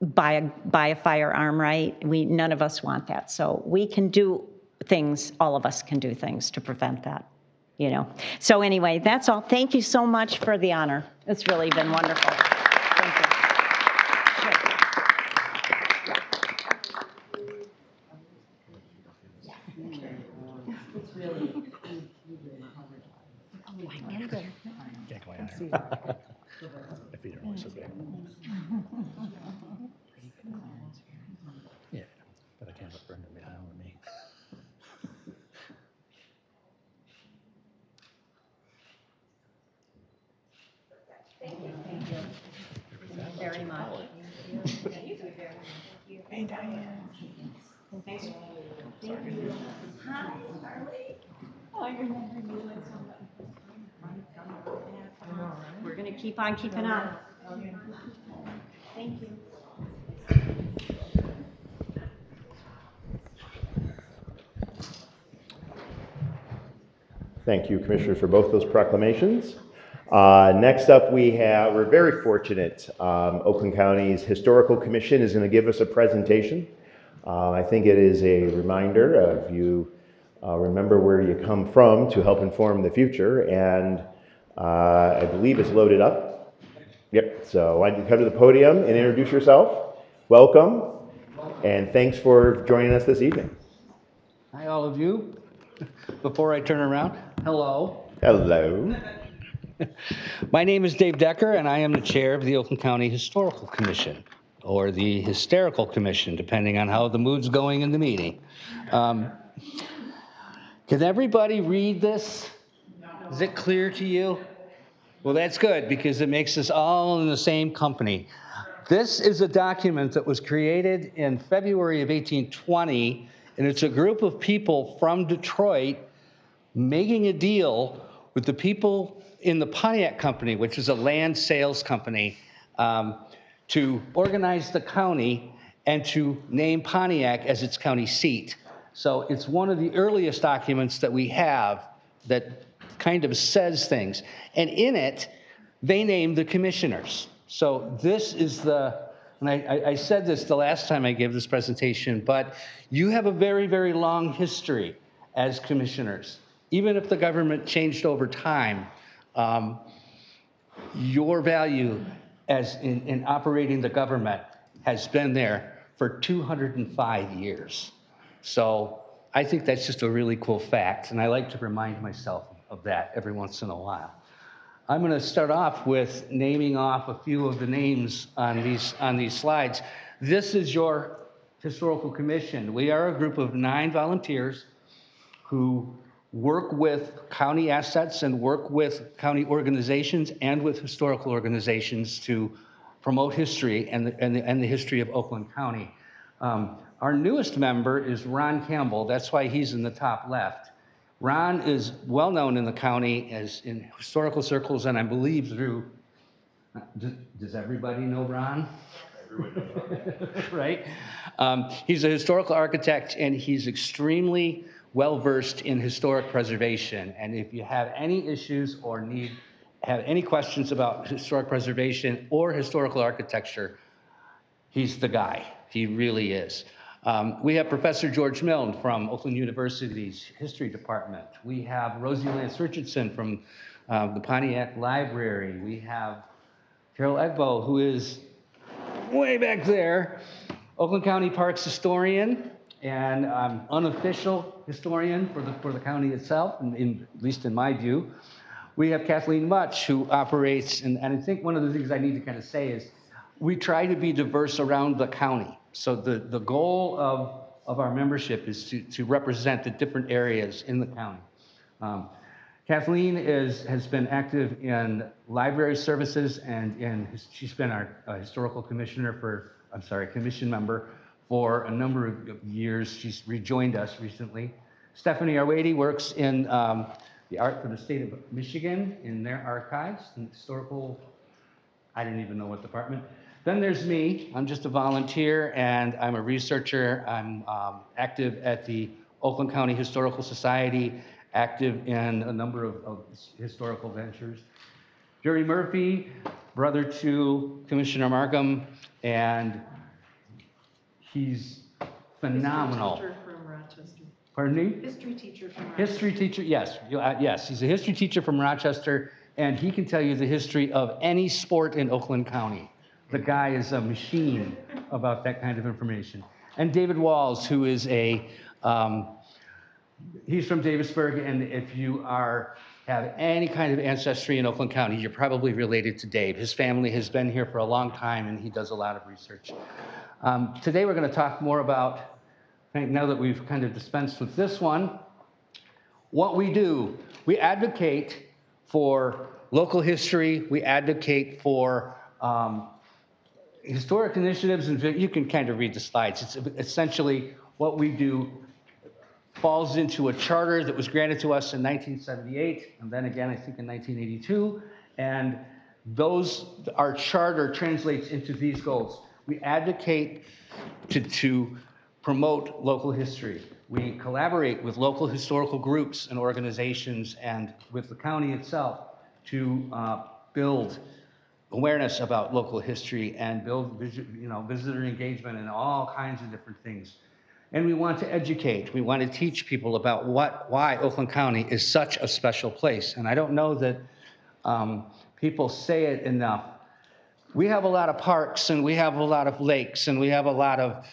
by a firearm, right? None of us want that. So we can do things, all of us can do things to prevent that, you know. So anyway, that's all. Thank you so much for the honor. It's really been wonderful. Thank you. It's really, Can't go higher. My feet are only so big. Yeah, but I can't let Brenda behind with me. Very much. Hey, Diane. Thank you. Hi, Carly. We're going to keep on keeping on. Thank you. Thank you, Commissioners, for both those proclamations. Next up, we're very fortunate. Oakland County's Historical Commission is going to give us a presentation. I think it is a reminder of you remember where you come from to help inform the future, and I believe it's loaded up. Yep, so why don't you come to the podium and introduce yourself. Welcome, and thanks for joining us this evening. Hi, all of you. Before I turn around, hello. Hello. My name is Dave Decker, and I am the chair of the Oakland County Historical Commission, or the Hysterical Commission, depending on how the mood's going in the meeting. Can everybody read this? Is it clear to you? Well, that's good, because it makes us all in the same company. This is a document that was created in February of 1820, and it's a group of people from Detroit making a deal with the people in the Pontiac Company, which is a land sales company, to organize the county and to name Pontiac as its county seat. So it's one of the earliest documents that we have that kind of says things. And in it, they named the commissioners. So this is and I said this the last time I gave this presentation, but you have a very, very long history as commissioners. Even if the government changed over time, your value as in operating the government has been there for 205 years. So I think that's just a really cool fact, and I like to remind myself of that every once in a while. I'm going to start off with naming off a few of the names on these slides. This is your historical commission. We are a group of 9 volunteers who work with county assets and work with county organizations and with historical organizations to promote history and the history of Oakland County. Our newest member is Ron Campbell. That's why he's in the top left. Ron is well known in the county as in historical circles, and I believe through, does everybody know Ron? Right? He's a historical architect, and he's extremely well-versed in historic preservation. And if you have any issues or have any questions about historic preservation or historical architecture, he's the guy. He really is. We have Professor George Milne from Oakland University's History Department. We have Rosie Lance Richardson from the Pontiac Library. We have Carol Egbo, who is way back there, Oakland County Parks historian and unofficial historian for the county itself, at least in my view. We have Kathleen Mutch, who operates, and I think one of the things I need to kind of say is we try to be diverse around the county. So the goal of our membership is to represent the different areas in the county. Kathleen has been active in library services, and she's been our historical commission member for a number of years. She's rejoined us recently. Stephanie Arwady works in the art for the state of Michigan in their archives and historical, I didn't even know what department. Then there's me. I'm just a volunteer, and I'm a researcher. I'm active at the Oakland County Historical Society, active in a number of historical ventures. Jerry Murphy, brother to Commissioner Markham, and he's phenomenal. History teacher from Rochester. Pardon me? History teacher from Rochester. History teacher, yes. Yes, he's a history teacher from Rochester, and he can tell you the history of any sport in Oakland County. The guy is a machine about that kind of information. And David Walls, who is he's from Davisburg, and if you have any kind of ancestry in Oakland County, you're probably related to Dave. His family has been here for a long time, and he does a lot of research. Today we're going to talk more about, now that we've kind of dispensed with this one, what we do. We advocate for local history. We advocate for historic initiatives, and you can kind of read the slides. It's essentially what we do falls into a charter that was granted to us in 1978, and then again, I think in 1982. And our charter translates into these goals. We advocate to promote local history. We collaborate with local historical groups and organizations and with the county itself to build awareness about local history and build visitor engagement and all kinds of different things. And we want to educate. We want to teach people about why Oakland County is such a special place. And I don't know that people say it enough. We have a lot of parks, and we have a lot of lakes, and we have a lot of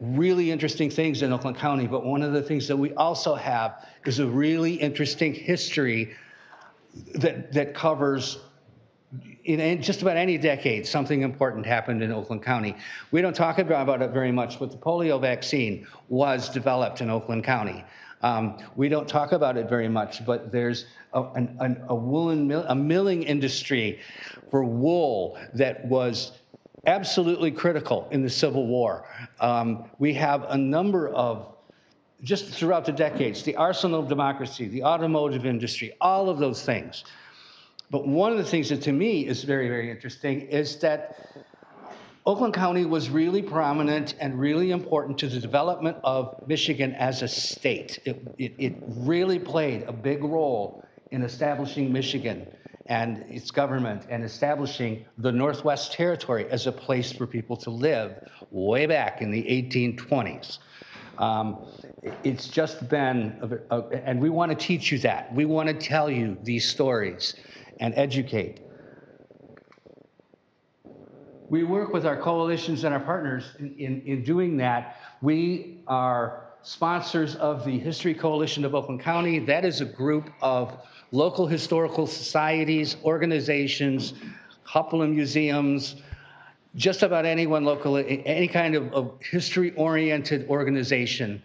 really interesting things in Oakland County. But one of the things that we also have is a really interesting history that covers, in just about any decade, something important happened in Oakland County. We don't talk about it very much, but the polio vaccine was developed in Oakland County. We don't talk about it very much, but there's a milling industry for wool that was absolutely critical in the Civil War. We have a number of, just throughout the decades, the arsenal of democracy, the automotive industry, all of those things. But one of the things that to me is very, very interesting is that Oakland County was really prominent and really important to the development of Michigan as a state. It really played a big role in establishing Michigan and its government and establishing the Northwest Territory as a place for people to live way back in the 1820s. It's just been, and we want to teach you that. We want to tell you these stories and educate. We work with our coalitions and our partners in doing that. We are sponsors of the History Coalition of Oakland County. That is a group of local historical societies, organizations, couple of museums, just about anyone local, any kind of history-oriented organization.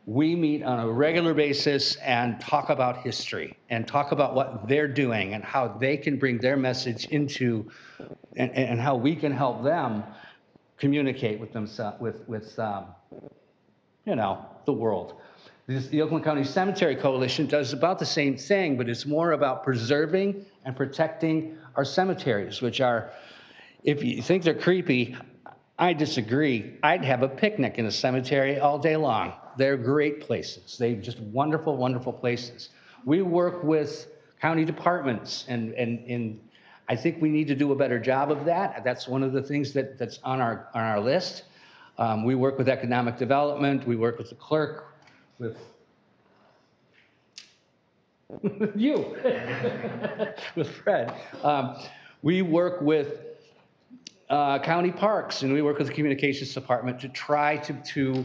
We meet on a regular basis and talk about history and talk about what they're doing and how they can bring their message into, and how we can help them communicate with themselves, with the world. The Oakland County Cemetery Coalition does about the same thing, but it's more about preserving and protecting our cemeteries, which are, if you think they're creepy, I disagree. I'd have a picnic in a cemetery all day long. They're great places. They're just wonderful, wonderful places. We work with county departments, and I think we need to do a better job of that. That's one of the things that's on our list. We work with economic development. We work with the clerk, with you, with Fred. We work with county parks, and we work with the communications department to try to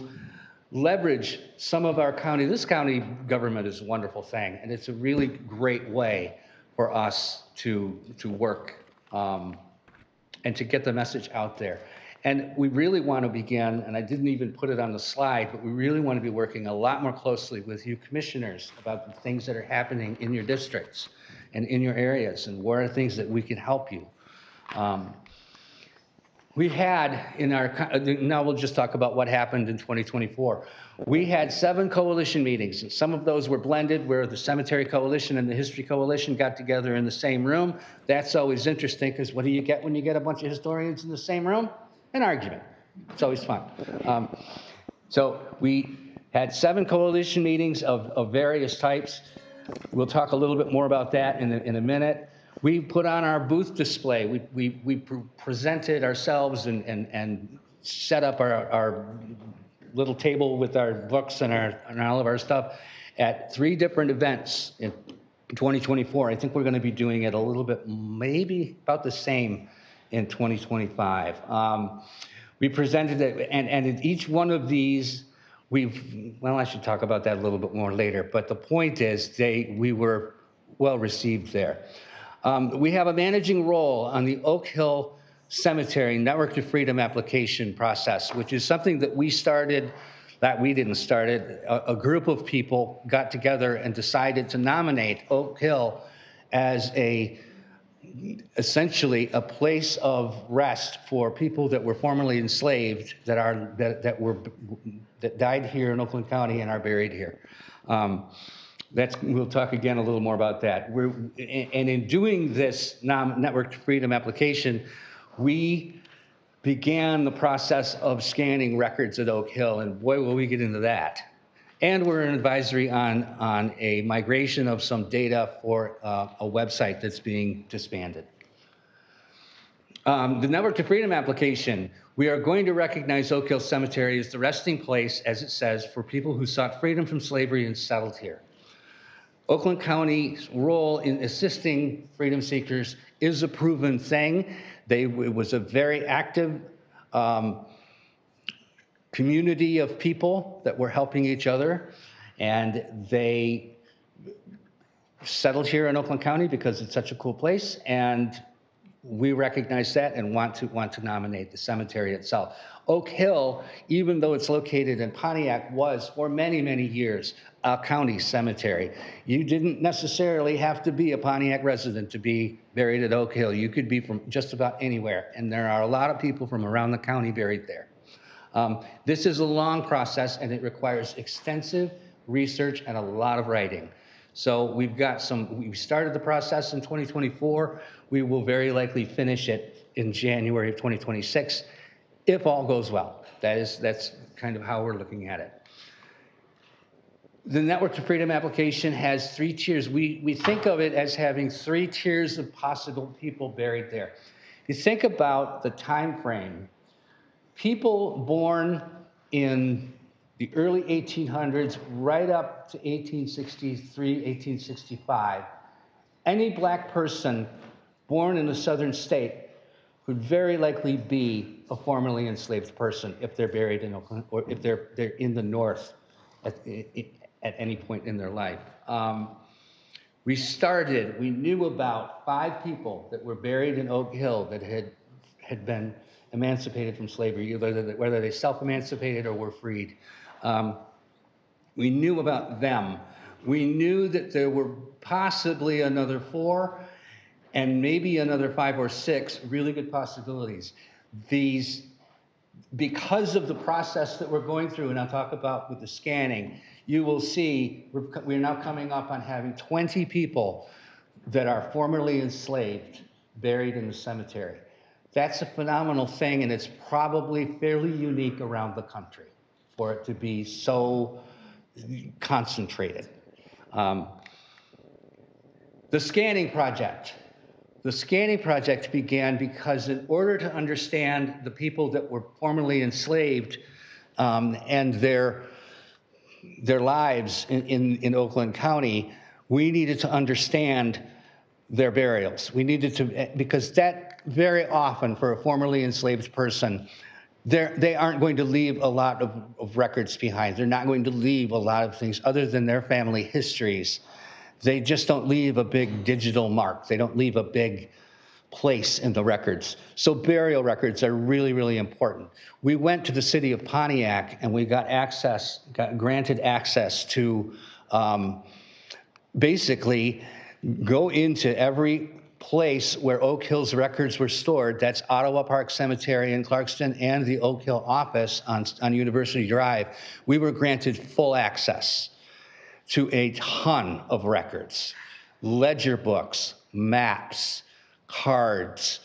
leverage some of our county. This county government is a wonderful thing, and it's a really great way for us to work and to get the message out there. And we really want to begin, and I didn't even put it on the slide, but we really want to be working a lot more closely with you commissioners about the things that are happening in your districts and in your areas, and what are things that we can help you. We had in our, now we'll just talk about what happened in 2024. We had 7 coalition meetings, and some of those were blended, where the Cemetery Coalition and the History Coalition got together in the same room. That's always interesting, because what do you get when you get a bunch of historians in the same room? An argument. It's always fun. So we had 7 coalition meetings of various types. We'll talk a little bit more about that in a minute. We put on our booth display. We presented ourselves and set up our little table with our books and all of our stuff at 3 different events in 2024. I think we're going to be doing it a little bit, maybe about the same in 2025. We presented it, and in each one of these, well, I should talk about that a little bit more later, but the point is we were well received there. We have a managing role on the Oak Hill Cemetery Network to Freedom application process, which is something that we started, that we didn't start it. A group of people got together and decided to nominate Oak Hill as a essentially a place of rest for people that were formerly enslaved that died here in Oakland County and are buried here. We'll talk again a little more about that. And in doing this Network to Freedom application, we began the process of scanning records at Oak Hill, and boy, will we get into that. And we're an advisory on a migration of some data for a website that's being disbanded. The Network to Freedom application, we are going to recognize Oak Hill Cemetery as the resting place, as it says, for people who sought freedom from slavery and settled here. Oakland County's role in assisting freedom seekers is a proven thing. It was a very active community of people that were helping each other, and they settled here in Oakland County because it's such a cool place, and we recognize that and want to nominate the cemetery itself. Oak Hill, even though it's located in Pontiac, was for many, many years a county cemetery. You didn't necessarily have to be a Pontiac resident to be buried at Oak Hill. You could be from just about anywhere, and there are a lot of people from around the county buried there. This is a long process, and it requires extensive research and a lot of writing. So we started the process in 2024. We will very likely finish it in January of 2026, if all goes well. That's kind of how we're looking at it. The Network to Freedom application has 3 tiers. We think of it as having 3 tiers of possible people buried there. If you think about the time frame, people born in the early 1800s, right up to 1863, 1865, any black person born in a southern state would very likely be a formerly enslaved person if they're buried in Oakland, or if they're in the North at any point in their life. We knew about 5 people that were buried in Oak Hill that had been emancipated from slavery, whether they self-emancipated or were freed. We knew about them. We knew that there were possibly another 4 and maybe another 5 or 6 really good possibilities. Because of the process that we're going through, and I'll talk about with the scanning, you will see we're now coming up on having 20 people that are formerly enslaved buried in the cemetery. That's a phenomenal thing, and it's probably fairly unique around the country for it to be so concentrated. The scanning project. The scanning project began because in order to understand the people that were formerly enslaved and their lives in Oakland County, we needed to understand their burials. We needed to, because that very often for a formerly enslaved person, they aren't going to leave a lot of records behind. They're not going to leave a lot of things other than their family histories. They just don't leave a big digital mark. They don't leave a big place in the records. So burial records are really, really important. We went to the city of Pontiac and we got granted access to basically go into every place where Oak Hill's records were stored. That's Ottawa Park Cemetery in Clarkston and the Oak Hill office on University Drive. We were granted full access to a ton of records, ledger books, maps, cards,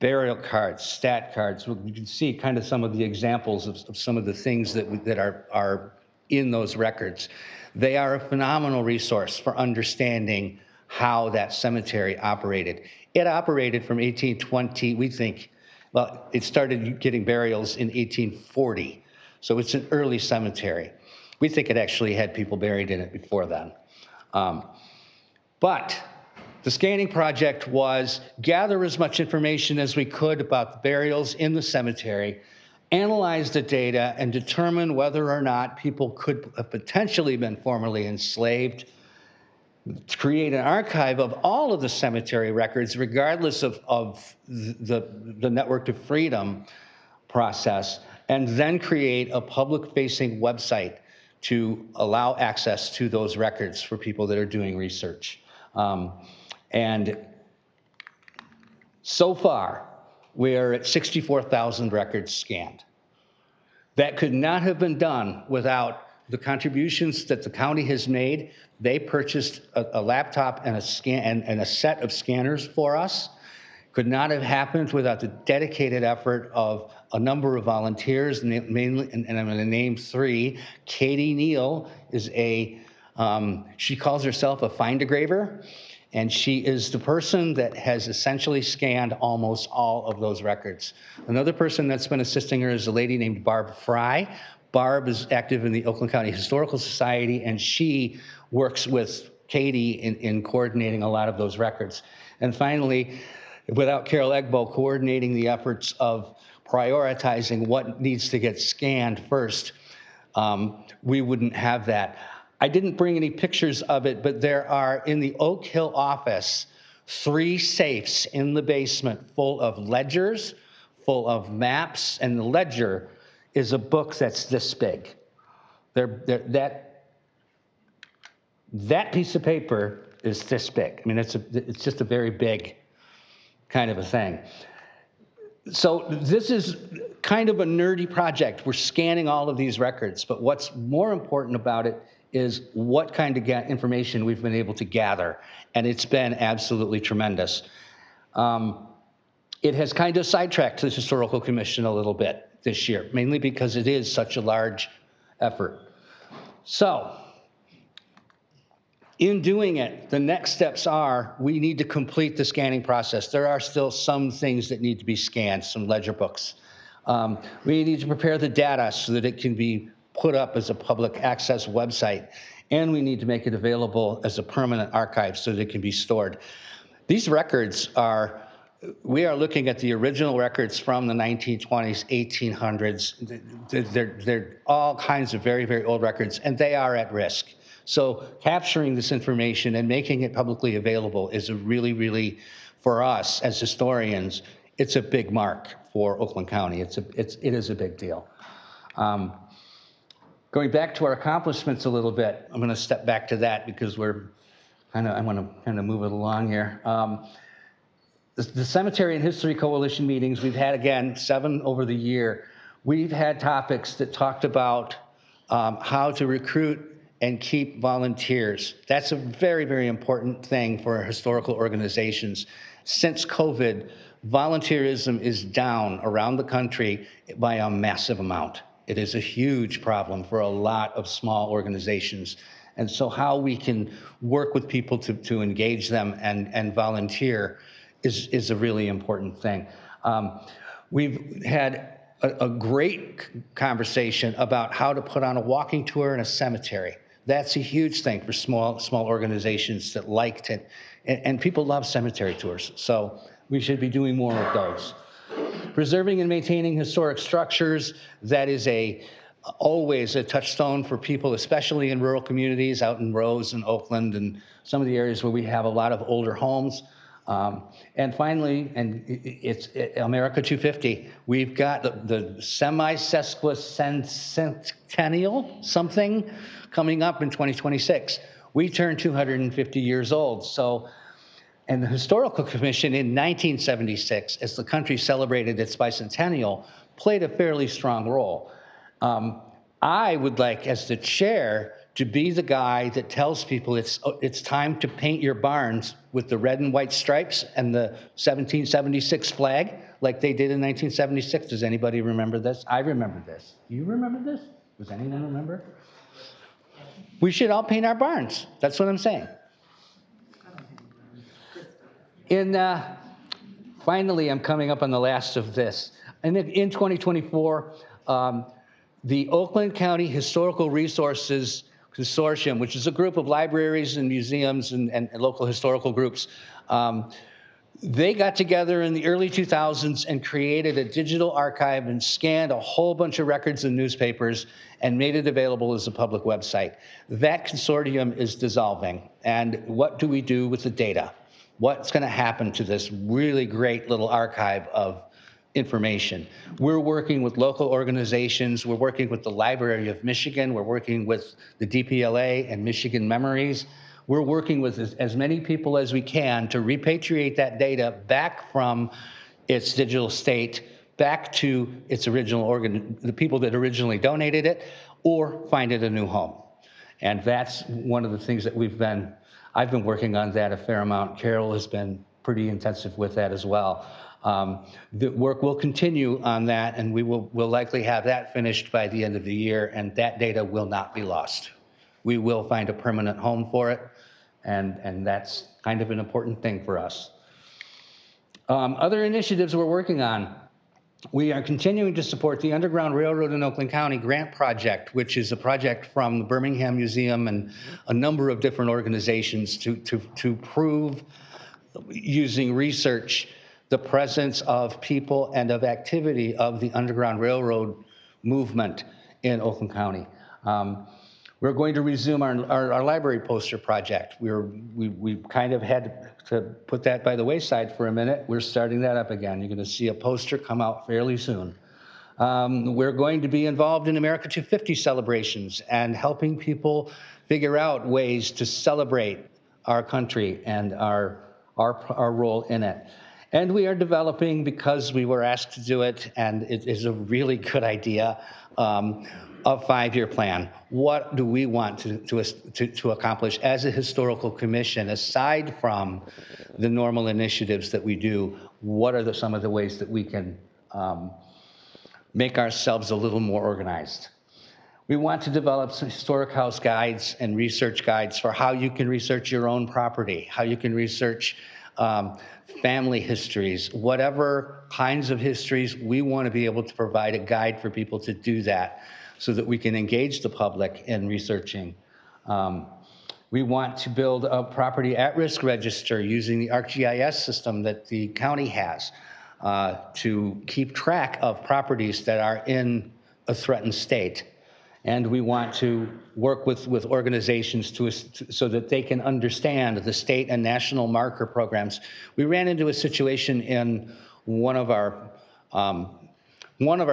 burial cards, stat cards. You can see kind of some of the examples of some of the things that are in those records. They are a phenomenal resource for understanding how that cemetery operated. It operated from 1820, we think, well, it started getting burials in 1840, so it's an early cemetery. We think it actually had people buried in it before then. But the scanning project was gather as much information as we could about the burials in the cemetery, analyze the data, and determine whether or not people could have potentially been formerly enslaved, to create an archive of all of the cemetery records, regardless of the Network to Freedom process, and then create a public-facing website to allow access to those records for people that are doing research. And So far, we're at 64,000 records scanned. That could not have been done without the contributions that the county has made. They purchased a laptop and a set of scanners for us. Could not have happened without the dedicated effort of a number of volunteers, mainly, and I'm going to name three. Katie Neal is she calls herself a find-a-graver, and she is the person that has essentially scanned almost all of those records. Another person that's been assisting her is a lady named Barb Fry. Barb is active in the Oakland County Historical Society, and she works with Katie in coordinating a lot of those records. And finally, without Carol Egbo coordinating the efforts of prioritizing what needs to get scanned first, we wouldn't have that. I didn't bring any pictures of it, but there are, in the Oak Hill office, 3 safes in the basement full of ledgers, full of maps, and the ledger is a book that's this big. That piece of paper is this big. I mean, it's just a very big kind of a thing. So this is kind of a nerdy project. We're scanning all of these records, but what's more important about it is what kind of information we've been able to gather, and it's been absolutely tremendous. It has kind of sidetracked the Historical Commission a little bit this year, mainly because it is such a large effort. So, in doing it, the next steps are we need to complete the scanning process. There are still some things that need to be scanned, some ledger books. We need to prepare the data so that it can be put up as a public access website, and we need to make it available as a permanent archive so that it can be stored. These records we are looking at the original records from the 1920s, 1800s. They're all kinds of very, very old records, and they are at risk. So capturing this information and making it publicly available is a really, really, for us as historians, it's a big mark for Oakland County. It is a big deal. Going back to our accomplishments a little bit, I'm going to step back to that because I want to kind of move it along here. The Cemetery and History Coalition meetings, we've had, again, 7 over the year. We've had topics that talked about how to recruit and keep volunteers. That's a very, very important thing for historical organizations. Since COVID, volunteerism is down around the country by a massive amount. It is a huge problem for a lot of small organizations. And so how we can work with people to engage them and volunteer is a really important thing. We've had a great conversation about how to put on a walking tour in a cemetery. That's a huge thing for small organizations that like to, and people love cemetery tours. So we should be doing more of those. Preserving and maintaining historic structures, that is always a touchstone for people, especially in rural communities out in Rose and Oakland and some of the areas where we have a lot of older homes. And finally, it's America 250. We've got the semi-sesquicentennial something coming up in 2026. We turn 250 years old. So, and the Historical Commission in 1976, as the country celebrated its bicentennial, played a fairly strong role. I would like, as the chair, to be the guy that tells people it's time to paint your barns with the red and white stripes and the 1776 flag, like they did in 1976. Does anybody remember this? I remember this. Do you remember this? Does anyone remember? We should all paint our barns. That's what I'm saying. Finally, I'm coming up on the last of this. And in 2024, the Oakland County Historical Resources Consortium, which is a group of libraries and museums and local historical groups, they got together in the early 2000s and created a digital archive and scanned a whole bunch of records and newspapers and made it available as a public website. That consortium is dissolving. And what do we do with the data? What's going to happen to this really great little archive of information? We're working with local organizations. We're working with the Library of Michigan. We're working with the DPLA and Michigan Memories. we're working with as many people as we can to repatriate that data back from its digital state back to its original organ, the people that originally donated it, or find it a new home. And that's one of the things that I've been working on that a fair amount. Carol has been pretty intensive with that as well. The work will continue on that, and we'll likely have that finished by the end of the year, and that data will not be lost. We will find a permanent home for it, and that's kind of an important thing for us. Other initiatives we're working on. We are continuing to support the Underground Railroad in Oakland County grant project, which is a project from the Birmingham Museum and a number of different organizations to prove, using research, the presence of people and of activity of the Underground Railroad movement in Oakland County. We're going to resume our library poster project. We kind of had to put that by the wayside for a minute. We're starting that up again. You're going to see a poster come out fairly soon. We're going to be involved in America 250 celebrations and helping people figure out ways to celebrate our country and our role in it. And we are developing, because we were asked to do it, and it is a really good idea, a 5-year plan. What do we want to accomplish as a historical commission, aside from the normal initiatives that we do? What are some of the ways that we can make ourselves a little more organized? We want to develop some historic house guides and research guides for how you can research your own property, how you can research family histories, whatever kinds of histories. We want to be able to provide a guide for people to do that, so that we can engage the public in researching. We want to build a property at-risk register using the ArcGIS system that the county has to keep track of properties that are in a threatened state. And we want to work with organizations so that they can understand the state and national marker programs. We ran into a situation in one of our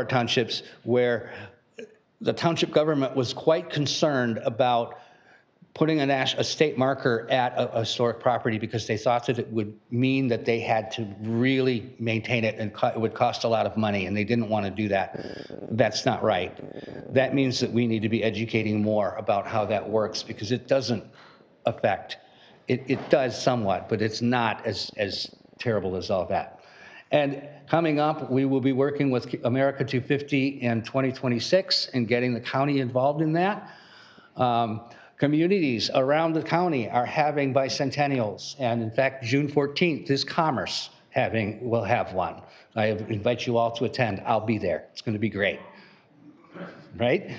townships where the township government was quite concerned about putting a state marker at a historic property because they thought that it would mean that they had to really maintain it and it would cost a lot of money, and they didn't want to do that. That's not right. That means that we need to be educating more about how that works, because it doesn't affect, it does somewhat, but it's not as terrible as all that. And coming up, we will be working with America 250 in 2026 and getting the county involved in that. Communities around the county are having bicentennials, and in fact, June 14th is Commerce will have one. I invite you all to attend. I'll be there. It's going to be great, right?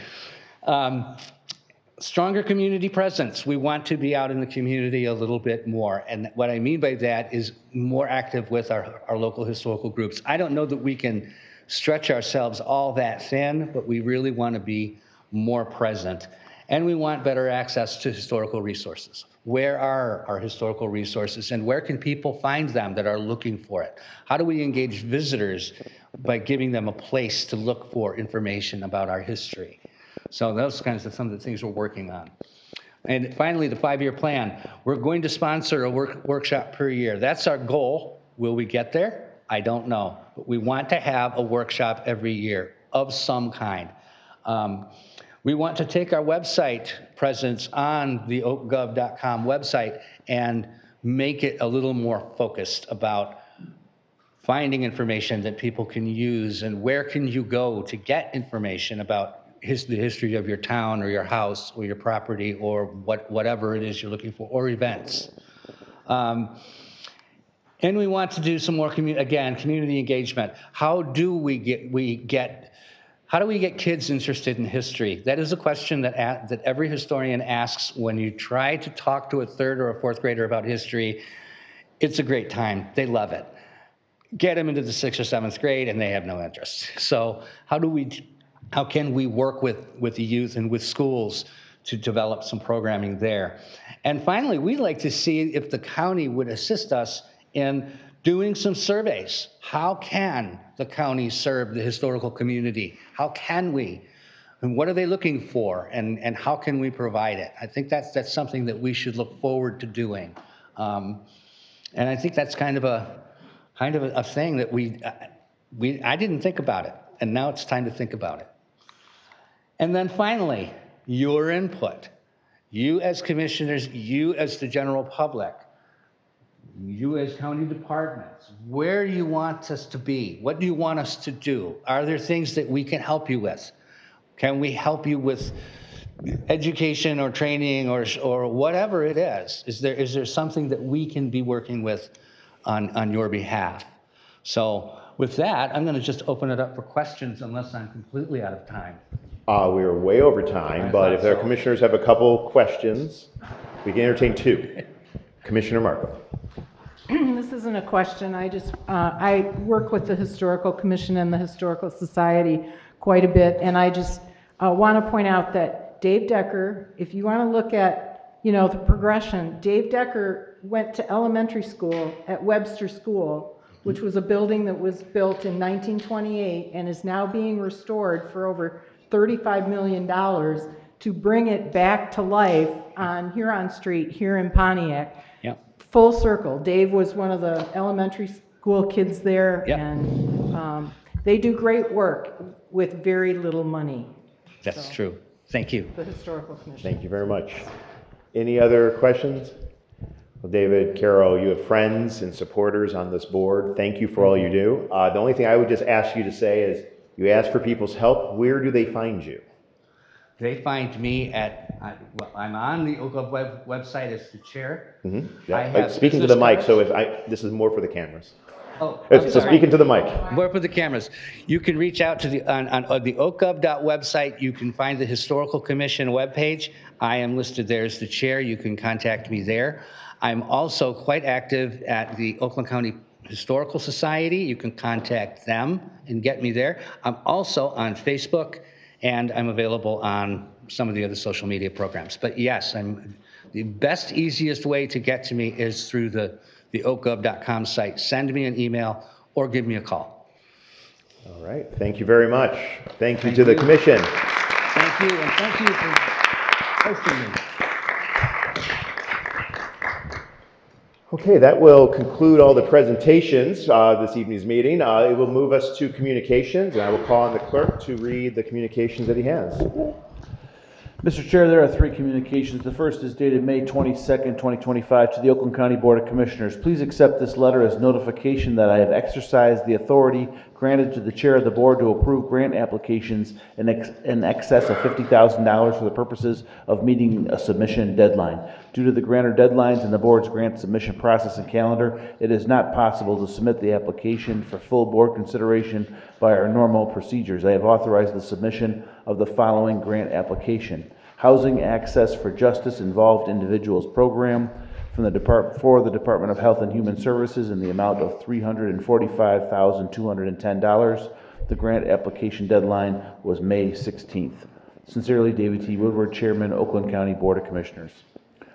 Stronger community presence. We want to be out in the community a little bit more. And what I mean by that is more active with our local historical groups. I don't know that we can stretch ourselves all that thin, but we really want to be more present. And we want better access to historical resources. Where are our historical resources, and where can people find them that are looking for it? How do we engage visitors by giving them a place to look for information about our history? So those kinds of some of the things we're working on. And finally, the 5-year plan. We're going to sponsor a workshop per year. That's our goal. Will we get there? I don't know. But we want to have a workshop every year of some kind. We want to take our website presence on the oakgov.com website and make it a little more focused about finding information that people can use, and where can you go to get information about the history of your town or your house or your property or whatever it is you're looking for, or events. And we want to do some more community engagement. How do we get kids interested in history? That is a question that every historian asks when you try to talk to a 3rd or a 4th grader about history. It's a great time. They love it. Get them into the 6th or 7th grade and they have no interest. So how can we work with the youth and with schools to develop some programming there? And finally, we'd like to see if the county would assist us in doing some surveys. How can the county serve the historical community? How can we And what are they looking for, and how can we provide it? I think that's something that we should look forward to doing. And I think that's kind of a thing that I didn't think about it, and now it's time to think about it. And then finally, your input. You as commissioners, you as the general public, you as county departments, where do you want us to be? What do you want us to do? Are there things that we can help you with? Can we help you with education or training or whatever it is? Is there something that we can be working with on your behalf? So with that, I'm going to just open it up for questions unless I'm completely out of time. We are way over time, but if our commissioners have a couple questions, we can entertain two. Commissioner Marco. This isn't a question. I work with the Historical Commission and the Historical Society quite a bit, and I just want to point out that Dave Decker, if you want to look at, the progression, Dave Decker went to elementary school at Webster School, which was a building that was built in 1928 and is now being restored for over $35 million to bring it back to life on Huron Street here in Pontiac. Yep. Full circle. Dave was one of the elementary school kids there, yep. And they do great work with very little money. That's true. Thank you. The Historical Commission. Thank you very much. Any other questions? Well, David, Carol, you have friends and supporters on this board. Thank you for all you do. The only thing I would just ask you to say is, you ask for people's help. Where do they find you? They find me I'm on the OCUB website as the chair. Mm-hmm. Yeah. Speaking to the mic, so this is more for the cameras. Oh, so speaking to the mic. More for the cameras. You can reach out to on the OCUB.website. You can find the Historical Commission webpage. I am listed there as the chair. You can contact me there. I'm also quite active at the Oakland County Historical Society. You can contact them and get me there. I'm also on Facebook, and I'm available on some of the other social media programs. But yes, the best, easiest way to get to me is through the oakub.com site. Send me an email or give me a call. All right. Thank you very much. Thank you to the commission. Thank you, and thank you for hosting me. Okay, that will conclude all the presentations this evening's meeting. It will move us to communications, and I will call on the clerk to read the communications that he has. Mr. Chair, there are three communications. The first is dated May 22nd, 2025 to the Oakland County Board of Commissioners. Please accept this letter as notification that I have exercised the authority granted to the chair of the board to approve grant applications in excess of $50,000 for the purposes of meeting a submission deadline. Due to the grantor deadlines and the board's grant submission process and calendar, it is not possible to submit the application for full board consideration by our normal procedures. I have authorized the submission of the following grant application: Housing Access for Justice Involved Individuals Program for the Department of Health and Human Services in the amount of $345,210. The grant application deadline was May 16th. Sincerely, David T. Woodward, Chairman, Oakland County Board of Commissioners.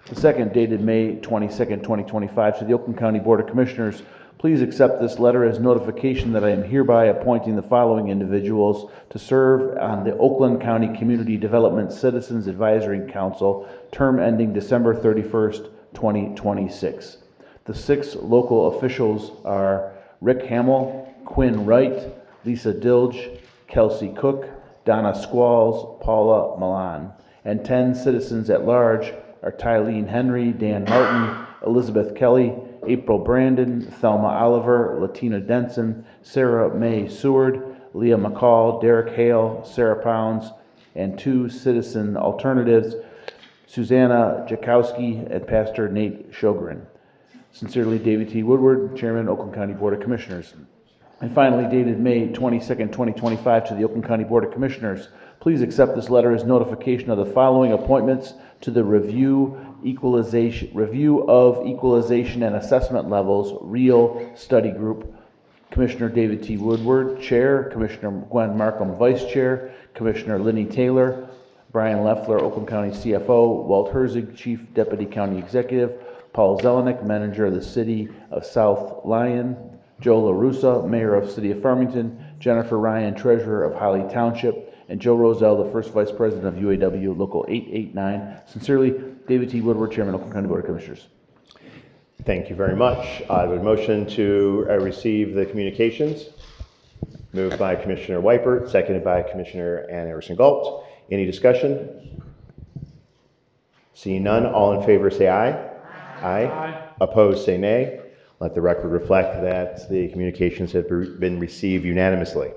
The second, dated May 22nd, 2025 to the Oakland County Board of Commissioners. Please accept this letter as notification that I am hereby appointing the following individuals to serve on the Oakland County Community Development Citizens Advisory Council, term ending December 31st, 2026. The six local officials are Rick Hamill, Quinn Wright, Lisa Dilge, Kelsey Cook, Donna Squalls, Paula Milan, and 10 citizens at large are Tylene Henry, Dan Martin, Elizabeth Kelly, April Brandon, Thelma Oliver, Latina Denson, Sarah Mae Seward, Leah McCall, Derek Hale, Sarah Pounds, and 2 citizen alternatives, Susanna Jakowski and Pastor Nate Sjogren. Sincerely, David T. Woodward, Chairman, Oakland County Board of Commissioners. And finally, dated May 22nd, 2025 to the Oakland County Board of Commissioners. Please accept this letter as notification of the following appointments to the Review of Equalization and Assessment Levels REAL Study Group. Commissioner David T. Woodward, Chair. Commissioner Gwen Markham, Vice Chair. Commissioner Linny Taylor. Brian Leffler, Oakland County CFO. Walt Herzig, Chief Deputy County Executive. Paul Zelenik, Manager of the City of South Lyon. Joe LaRussa, Mayor of City of Farmington. Jennifer Ryan, Treasurer of Holly Township. and Joe Rozelle, the first Vice President of UAW Local 889. Sincerely, David T. Woodward, Chairman, Oakland County Board of Commissioners. Thank you very much. There's a motion to receive the communications. Moved by Commissioner Weipert, seconded by Commissioner Ann Everson-Galt. Any discussion? Seeing none, all in favor say aye. Aye. Opposed say nay. Let the record reflect that the communications have been received unanimously.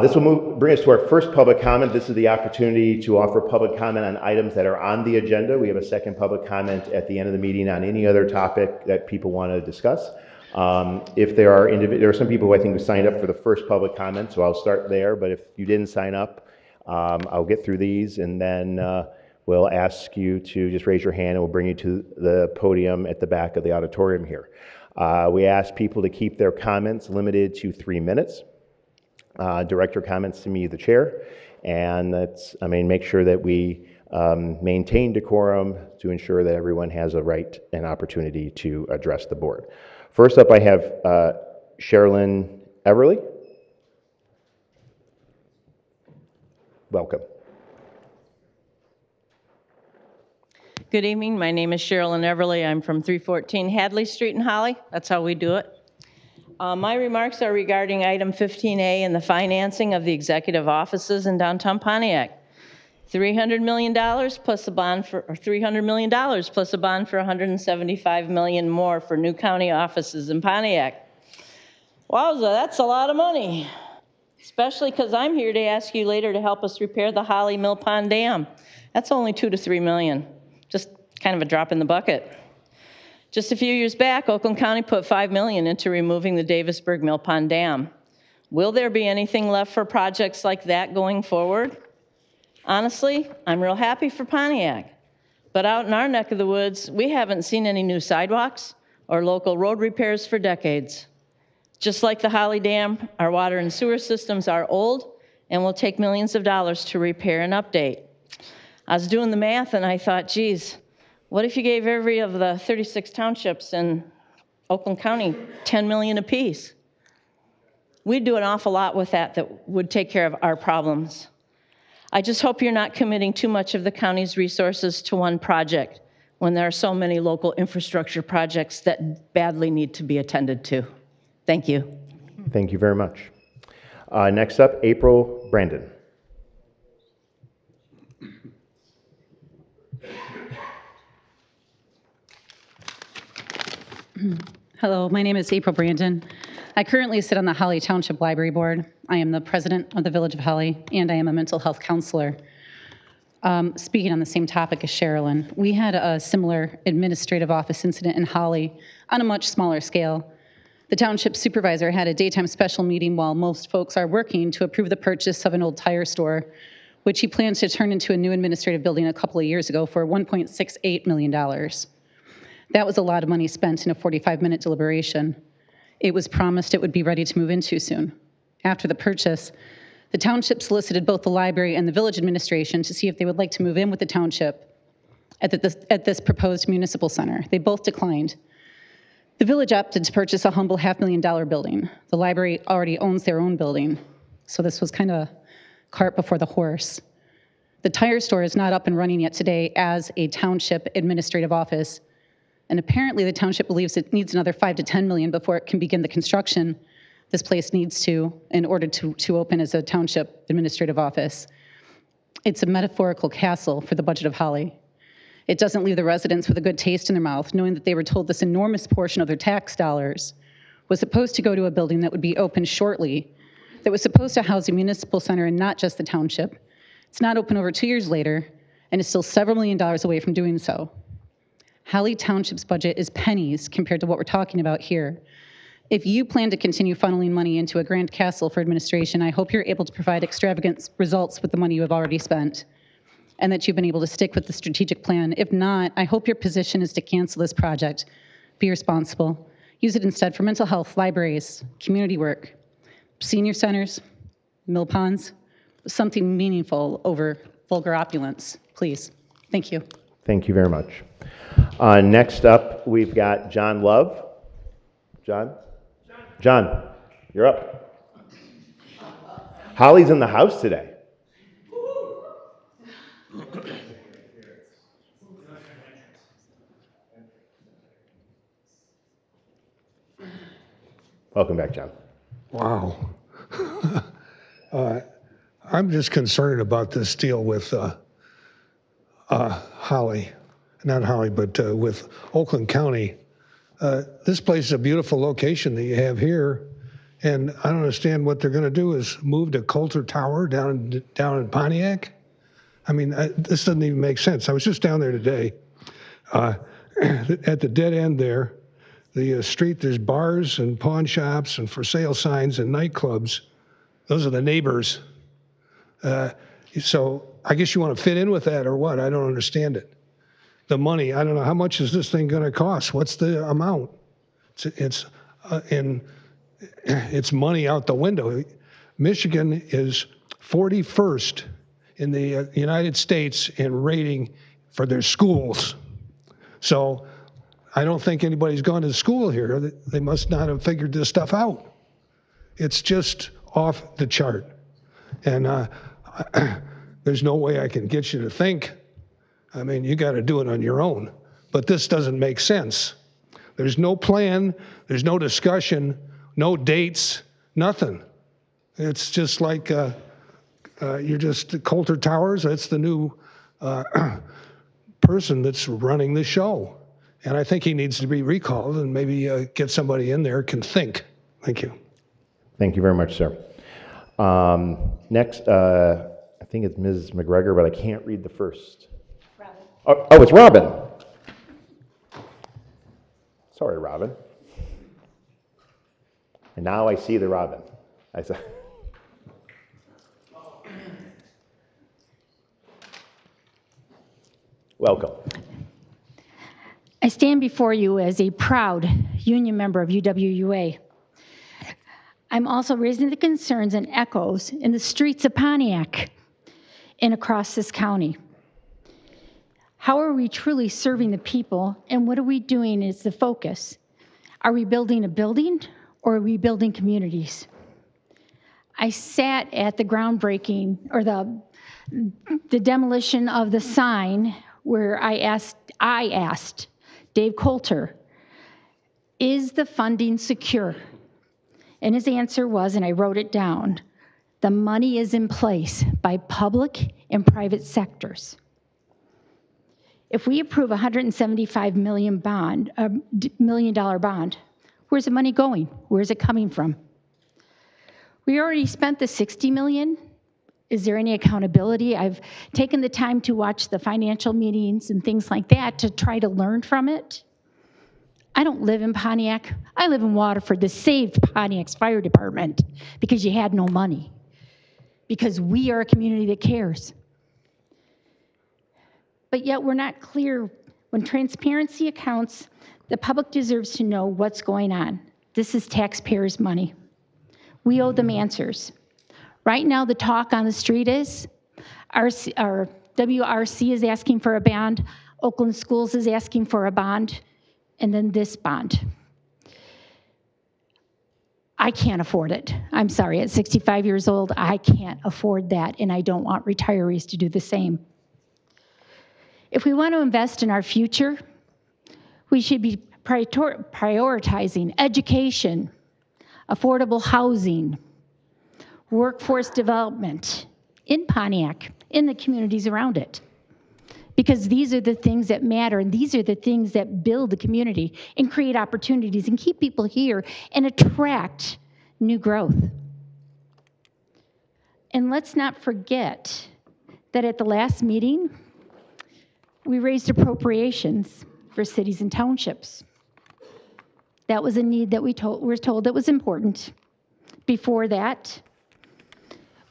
This will bring us to our first public comment. This is the opportunity to offer public comment on items that are on the agenda. We have a second public comment at the end of the meeting on any other topic that people want to discuss. If there are some people who I think who signed up for the first public comment, so I'll start there. But if you didn't sign up, I'll get through these, and then we'll ask you to just raise your hand, and we'll bring you to the podium at the back of the auditorium here. We ask people to keep their comments limited to 3 minutes. Direct your comments to me, the chair, and make sure that we maintain decorum to ensure that everyone has a right and opportunity to address the board. First up, I have Sherilyn Everly. Welcome. Good evening. My name is Sherilyn Everly. I'm from 314 Hadley Street in Holly. That's how we do it. My remarks are regarding item 15A and the financing of the executive offices in downtown Pontiac. $300 million plus a bond for, or $300 million plus a bond for $175 million more for new county offices in Pontiac. Wowza, that's a lot of money. Especially because I'm here to ask you later to help us repair the Holly Mill Pond Dam. That's only $2 to $3 million. Just kind of a drop in the bucket. Just a few years back, Oakland County put $5 million into removing the Davisburg Mill Pond Dam. Will there be anything left for projects like that going forward? Honestly, I'm real happy for Pontiac. But out in our neck of the woods, we haven't seen any new sidewalks or local road repairs for decades. Just like the Holly Dam, our water and sewer systems are old and will take millions of dollars to repair and update. I was doing the math and I thought, geez, what if you gave every of the 36 townships in Oakland County $10 million apiece? We'd do an awful lot with that would take care of our problems. I just hope you're not committing too much of the county's resources to one project when there are so many local infrastructure projects that badly need to be attended to. Thank you. Thank you very much. Next up, April Brandon. Hello, my name is April Brandon. I currently sit on the Holly Township Library Board. I am the president of the Village of Holly, and I am a mental health counselor. Speaking on the same topic as Sherilyn, we had a similar administrative office incident in Holly on a much smaller scale. The township supervisor had a daytime special meeting while most folks are working to approve the purchase of an old tire store, which he plans to turn into a new administrative building a couple of years ago for $1.68 million. That was a lot of money spent in a 45-minute deliberation. It was promised it would be ready to move into soon. After the purchase, the township solicited both the library and the village administration to see if they would like to move in with the township at this proposed municipal center. They both declined. The village opted to purchase a humble $500,000 building. The library already owns their own building, so this was kind of cart before the horse. The tire store is not up and running yet today as a township administrative office, and apparently the township believes it needs another $5 to $10 million before it can begin the construction this place needs to in order to open as a township administrative office. It's a metaphorical castle for the budget of Holly. It doesn't leave the residents with a good taste in their mouth, knowing that they were told this enormous portion of their tax dollars was supposed to go to a building that would be open shortly, that was supposed to house a municipal center and not just the township. It's not open over 2 years later, and is still several $1 million away from doing so. Holly Township's budget is pennies compared to what we're talking about here. If you plan to continue funneling money into a grand castle for administration, I hope you're able to provide extravagant results with the money you have already spent, and that you've been able to stick with the strategic plan. If not, I hope your position is to cancel this project. Be responsible. Use it instead for mental health, libraries, community work, senior centers, mill ponds, something meaningful over vulgar opulence, please. Thank you. Thank you very much. Next up, we've got John Love. John, you're up. Holly's in the house today. Welcome back, John. Wow. I'm just concerned about this deal with Holly, not Holly, but with Oakland County. This place is a beautiful location that you have here, and I don't understand what they're going to do is move to Coulter Tower down in Pontiac. I mean, this doesn't even make sense. I was just down there today. At the dead end there, the street, there's bars and pawn shops and for sale signs and nightclubs. Those are the neighbors. So I guess you want to fit in with that or what? I don't understand it. The money, I don't know, how much is this thing going to cost? What's the amount? It's money out the window. Michigan is 41st in the United States in rating for their schools. So I don't think anybody's gone to school here. They must not have figured this stuff out. It's just off the chart. And there's no way I can get you to think. I mean, you got to do it on your own. But this doesn't make sense. There's no plan, there's no discussion, no dates, nothing. It's just like you're just Coulter Towers. That's the new person that's running the show. And I think he needs to be recalled and maybe get somebody in there who can think. Thank you. Thank you very much, sir. Next, I think it's Ms. McGregor, but I can't read the first. Robin. Oh, it's Robin. Sorry, Robin. And now I see the Robin. I said. Welcome. I stand before you as a proud union member of UWUA. I'm also raising the concerns and echoes in the streets of Pontiac and across this county. How are we truly serving the people, and what are we doing is the focus? Are we building a building, or are we building communities? I sat at the groundbreaking, or the demolition of the sign where I asked Dave Coulter, is the funding secure? And his answer was, and I wrote it down, the money is in place by public and private sectors. If we approve a $175 million bond, where's the money going? Where's it coming from? We already spent the $60 million. Is there any accountability? I've taken the time to watch the financial meetings and things like that to try to learn from it. I don't live in Pontiac. I live in Waterford. This saved Pontiac's fire department because you had no money. Because we are a community that cares. But yet we're not clear. When transparency accounts, the public deserves to know what's going on. This is taxpayers' money. We owe them answers. Right now, the talk on the street is our WRC is asking for a bond, Oakland Schools is asking for a bond, and then this bond. I can't afford it. I'm sorry, at 65 years old, I can't afford that, and I don't want retirees to do the same. If we want to invest in our future, we should be prioritizing education, affordable housing, workforce development in Pontiac, in the communities around it. Because these are the things that matter, and these are the things that build the community and create opportunities and keep people here and attract new growth. And let's not forget that at the last meeting, we raised appropriations for cities and townships. That was a need that we were told that was important. Before that,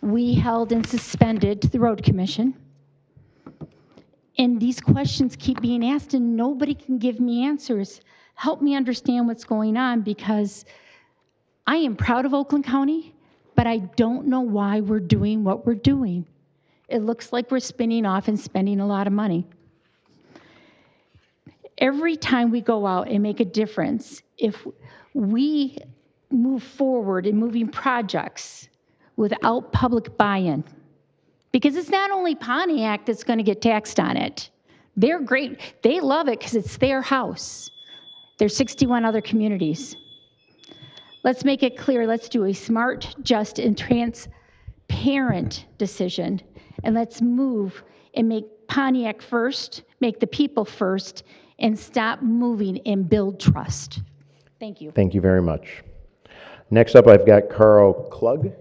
we held and suspended the road commission. And these questions keep being asked and nobody can give me answers. Help me understand what's going on, because I am proud of Oakland County, but I don't know why we're doing what we're doing. It looks like we're spinning off and spending a lot of money. Every time we go out and make a difference, if we move forward in moving projects without public buy-in, because it's not only Pontiac that's going to get taxed on it. They're great. They love it because it's their house. There's 61 other communities. Let's make it clear. Let's do a smart, just, and transparent decision. And let's move and make Pontiac first, make the people first, and stop moving and build trust. Thank you. Thank you very much. Next up, I've got Carl Klug.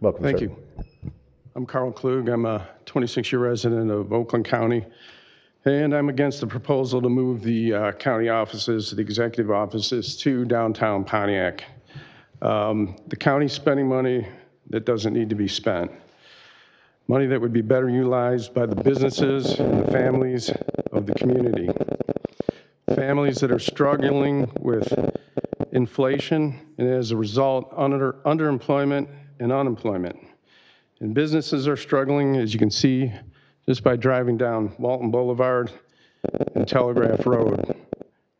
Welcome, Thank sir. you. I'm Carl Klug. I'm a 26-year resident of Oakland County, and I'm against the proposal to move the county offices, the executive offices, to downtown Pontiac. The county's spending money that doesn't need to be spent. Money that would be better utilized by the businesses and the families of the community. Families that are struggling with inflation and as a result, underemployment and unemployment. And businesses are struggling, as you can see, just by driving down Walton Boulevard and Telegraph Road.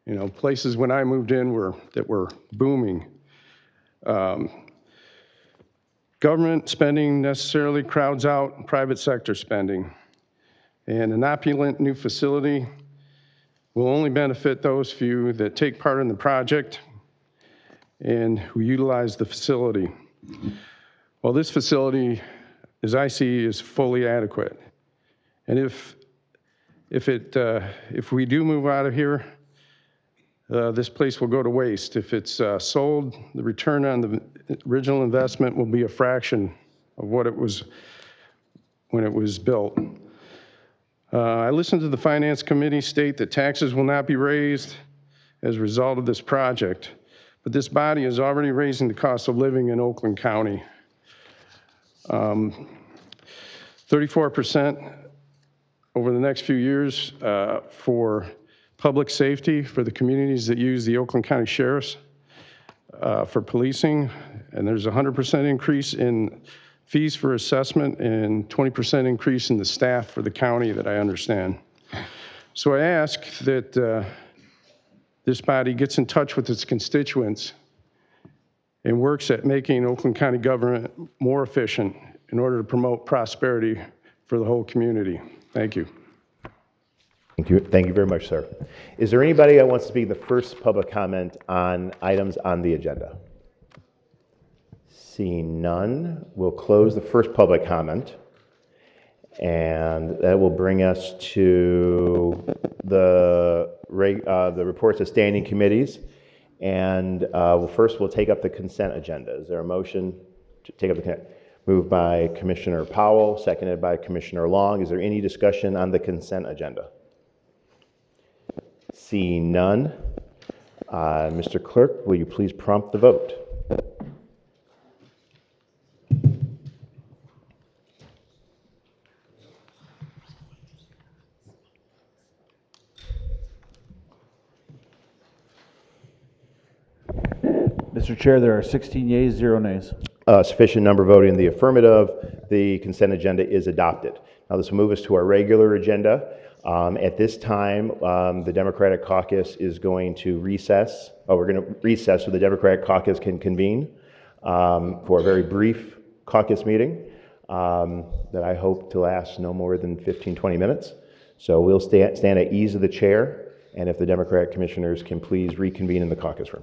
You know, places when I moved in that were booming. Government spending necessarily crowds out private sector spending. And an opulent new facility will only benefit those few that take part in the project and who utilize the facility. Well, this facility, as I see, is fully adequate. And if we do move out of here, this place will go to waste. If it's sold, the return on the original investment will be a fraction of what it was when it was built. I listened to the Finance Committee state that taxes will not be raised as a result of this project, but this body is already raising the cost of living in Oakland County. 34% over the next few years for public safety for the communities that use the Oakland County Sheriffs for policing, and there's a 100% increase in fees for assessment and 20% increase in the staff for the county that I understand. So I ask that this body gets in touch with its constituents and works at making Oakland County government more efficient in order to promote prosperity for the whole community. Thank you. Thank you very much, sir. Is there anybody that wants to speak the first public comment on items on the agenda? Seeing none, we'll close the first public comment. And that will bring us to the reports of standing committees. And first, we'll take up the consent agenda. Is there a motion to take up the consent? Moved by Commissioner Powell, seconded by Commissioner Long. Is there any discussion on the consent agenda? Seeing none, Mr. Clerk, will you please prompt the vote? Mr. Chair, there are 16 yeas, 0 nays. Sufficient number voting in the affirmative. The consent agenda is adopted. Now this will move us to our regular agenda. At this time, the Democratic caucus is going to recess. We're going to recess so the Democratic caucus can convene for a very brief caucus meeting that I hope to last no more than 15-20 minutes. So we'll stand at ease of the chair, and if the Democratic commissioners can please reconvene in the caucus room.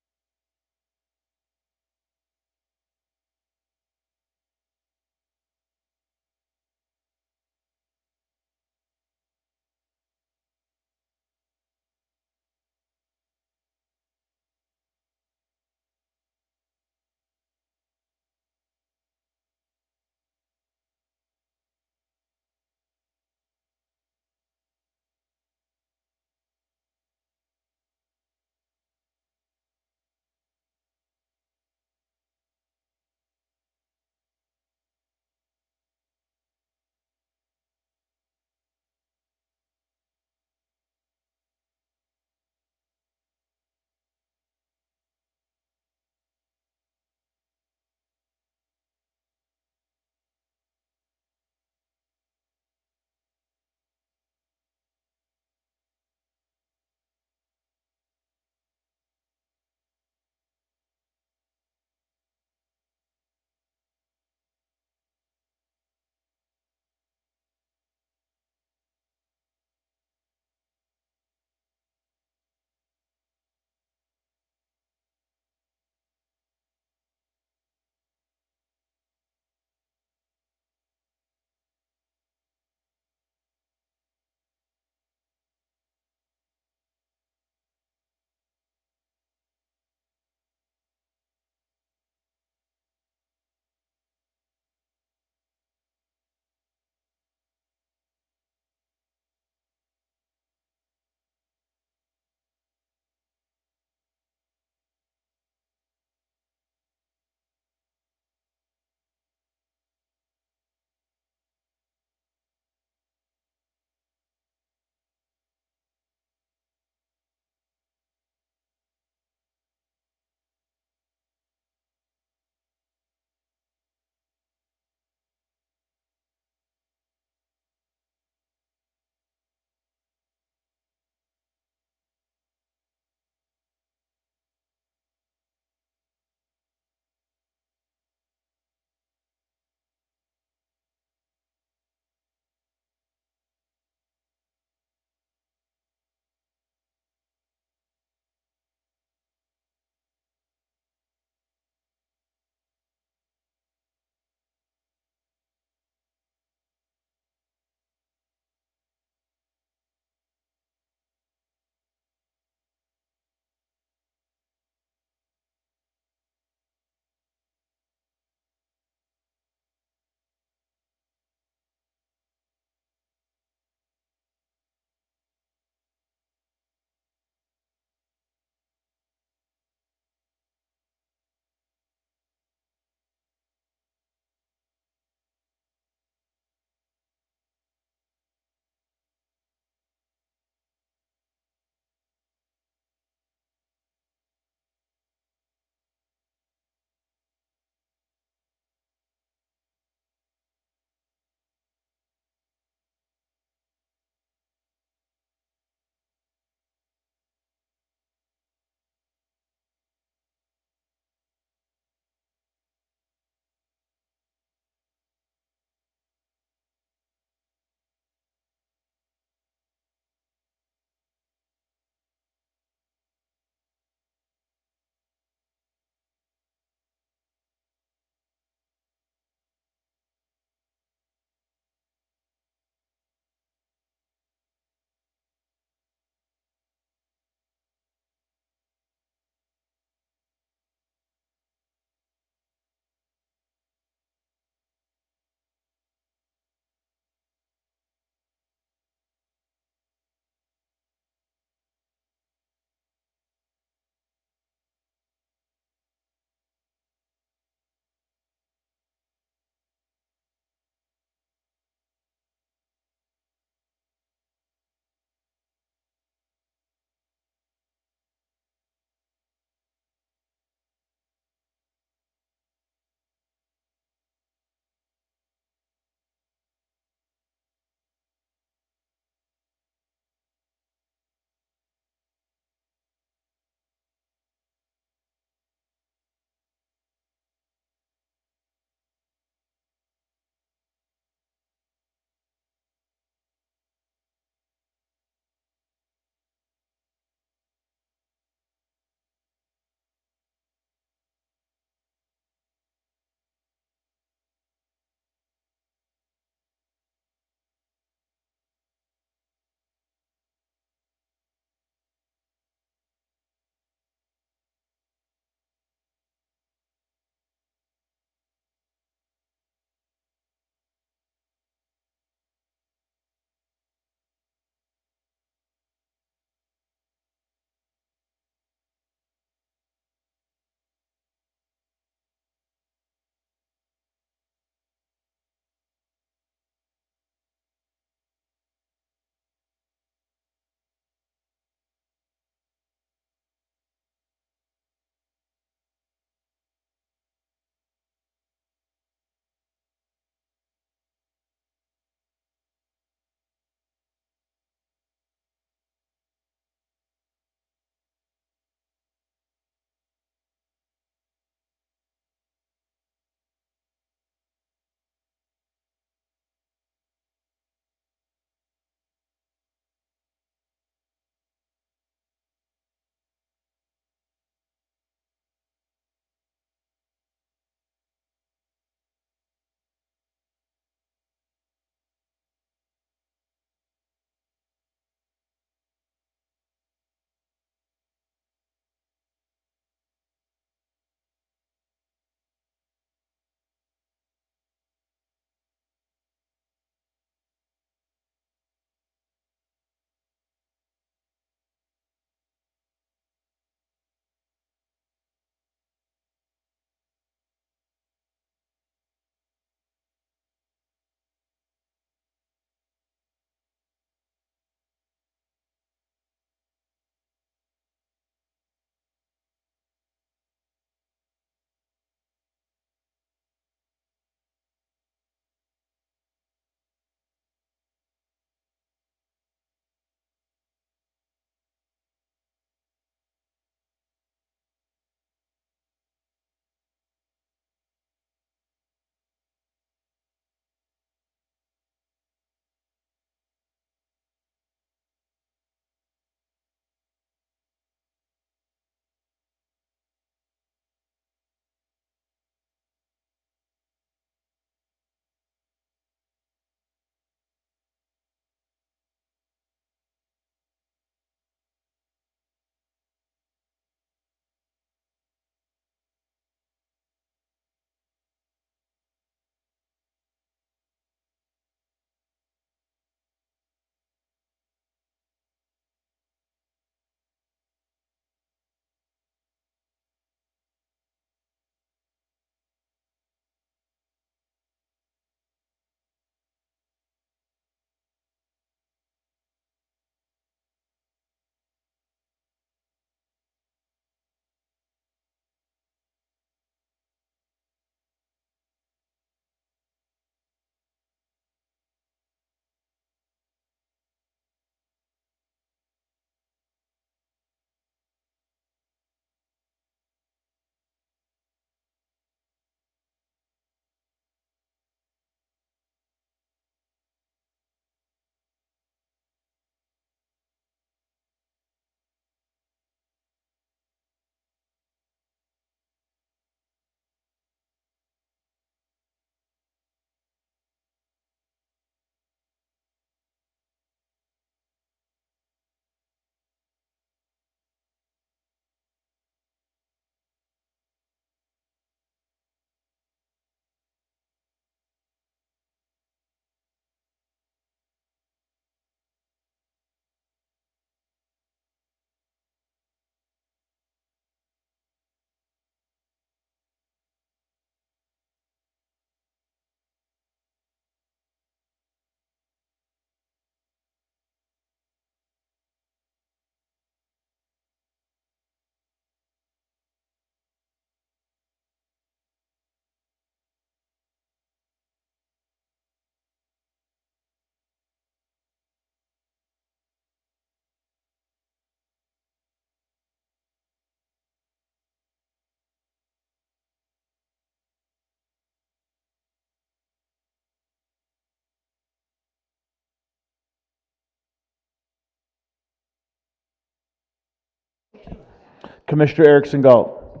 Commissioner Erickson Galt.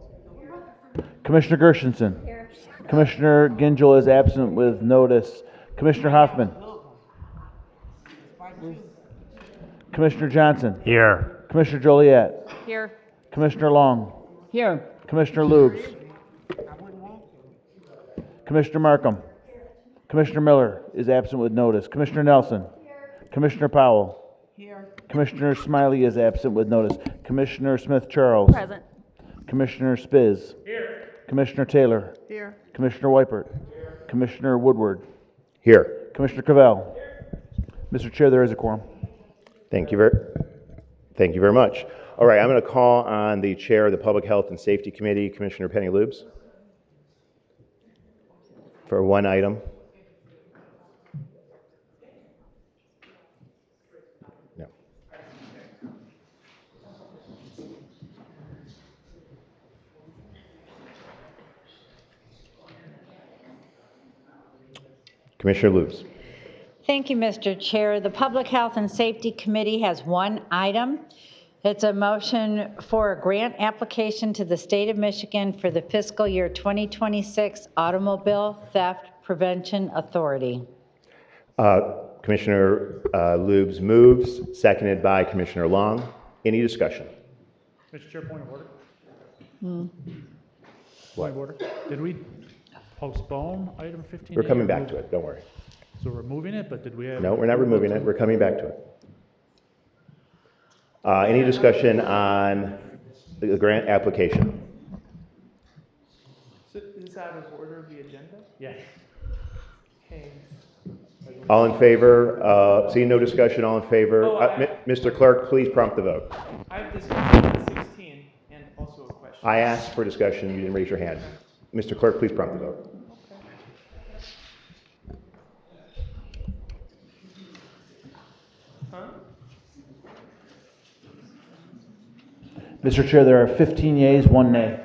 Commissioner Gershenson. Commissioner Gingell is absent with notice. Commissioner Hoffman. Commissioner Johnson. Here. Commissioner Joliet. Here. Commissioner Long. Here. Commissioner Lubes. Commissioner Markham. Commissioner Miller is absent with notice. Commissioner Nelson. Commissioner Powell. Commissioner Smiley is absent with notice. Commissioner Smith Charles. Present. Commissioner Spiz. Here. Commissioner Taylor. Here. Commissioner Weipert. Commissioner Woodward. Here. Commissioner Cavell. Mr. Chair, there is a quorum. Thank you very much. All right, I'm going to call on the chair of the Public Health and Safety Committee, Commissioner Penny Lubes, for one item. No. Commissioner Lubes. Thank you, Mr. Chair. The Public Health and Safety Committee has one item. It's a motion for a grant application to the state of Michigan for the fiscal year 2026 Automobile Theft Prevention Authority. Commissioner Lubes moves, seconded by Commissioner Long. Any discussion? Mr. Chair, point of order. What? Point of order. Did we postpone item 15? We're coming back to it, don't worry. So we're moving it, but did we have? No, we're not removing it. We're coming back to it. Any discussion on the grant application? Is this out of order of the agenda? Yeah. Okay. All in favor? Seeing no discussion, all in favor? Mr. Clerk, please prompt the vote. I have discussion on 16 and also a question. I asked for discussion. You didn't raise your hand. Mr. Clerk, please prompt the vote. Mr. Chair, there are 15 yeas, 1 nay.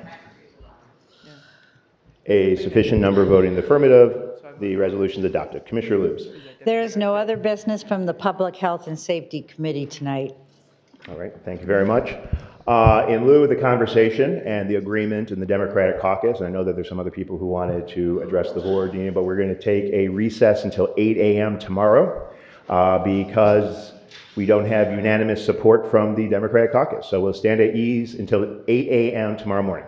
A sufficient number voting in the affirmative. The resolution is adopted. Commissioner Lubes. There is no other business from the Public Health and Safety Committee tonight. All right, thank you very much. In lieu of the conversation and the agreement in the Democratic caucus, and I know that there's some other people who wanted to address the board, but we're going to take a recess until 8 a.m. tomorrow because we don't have unanimous support from the Democratic caucus. So we'll stand at ease until 8 a.m. tomorrow morning.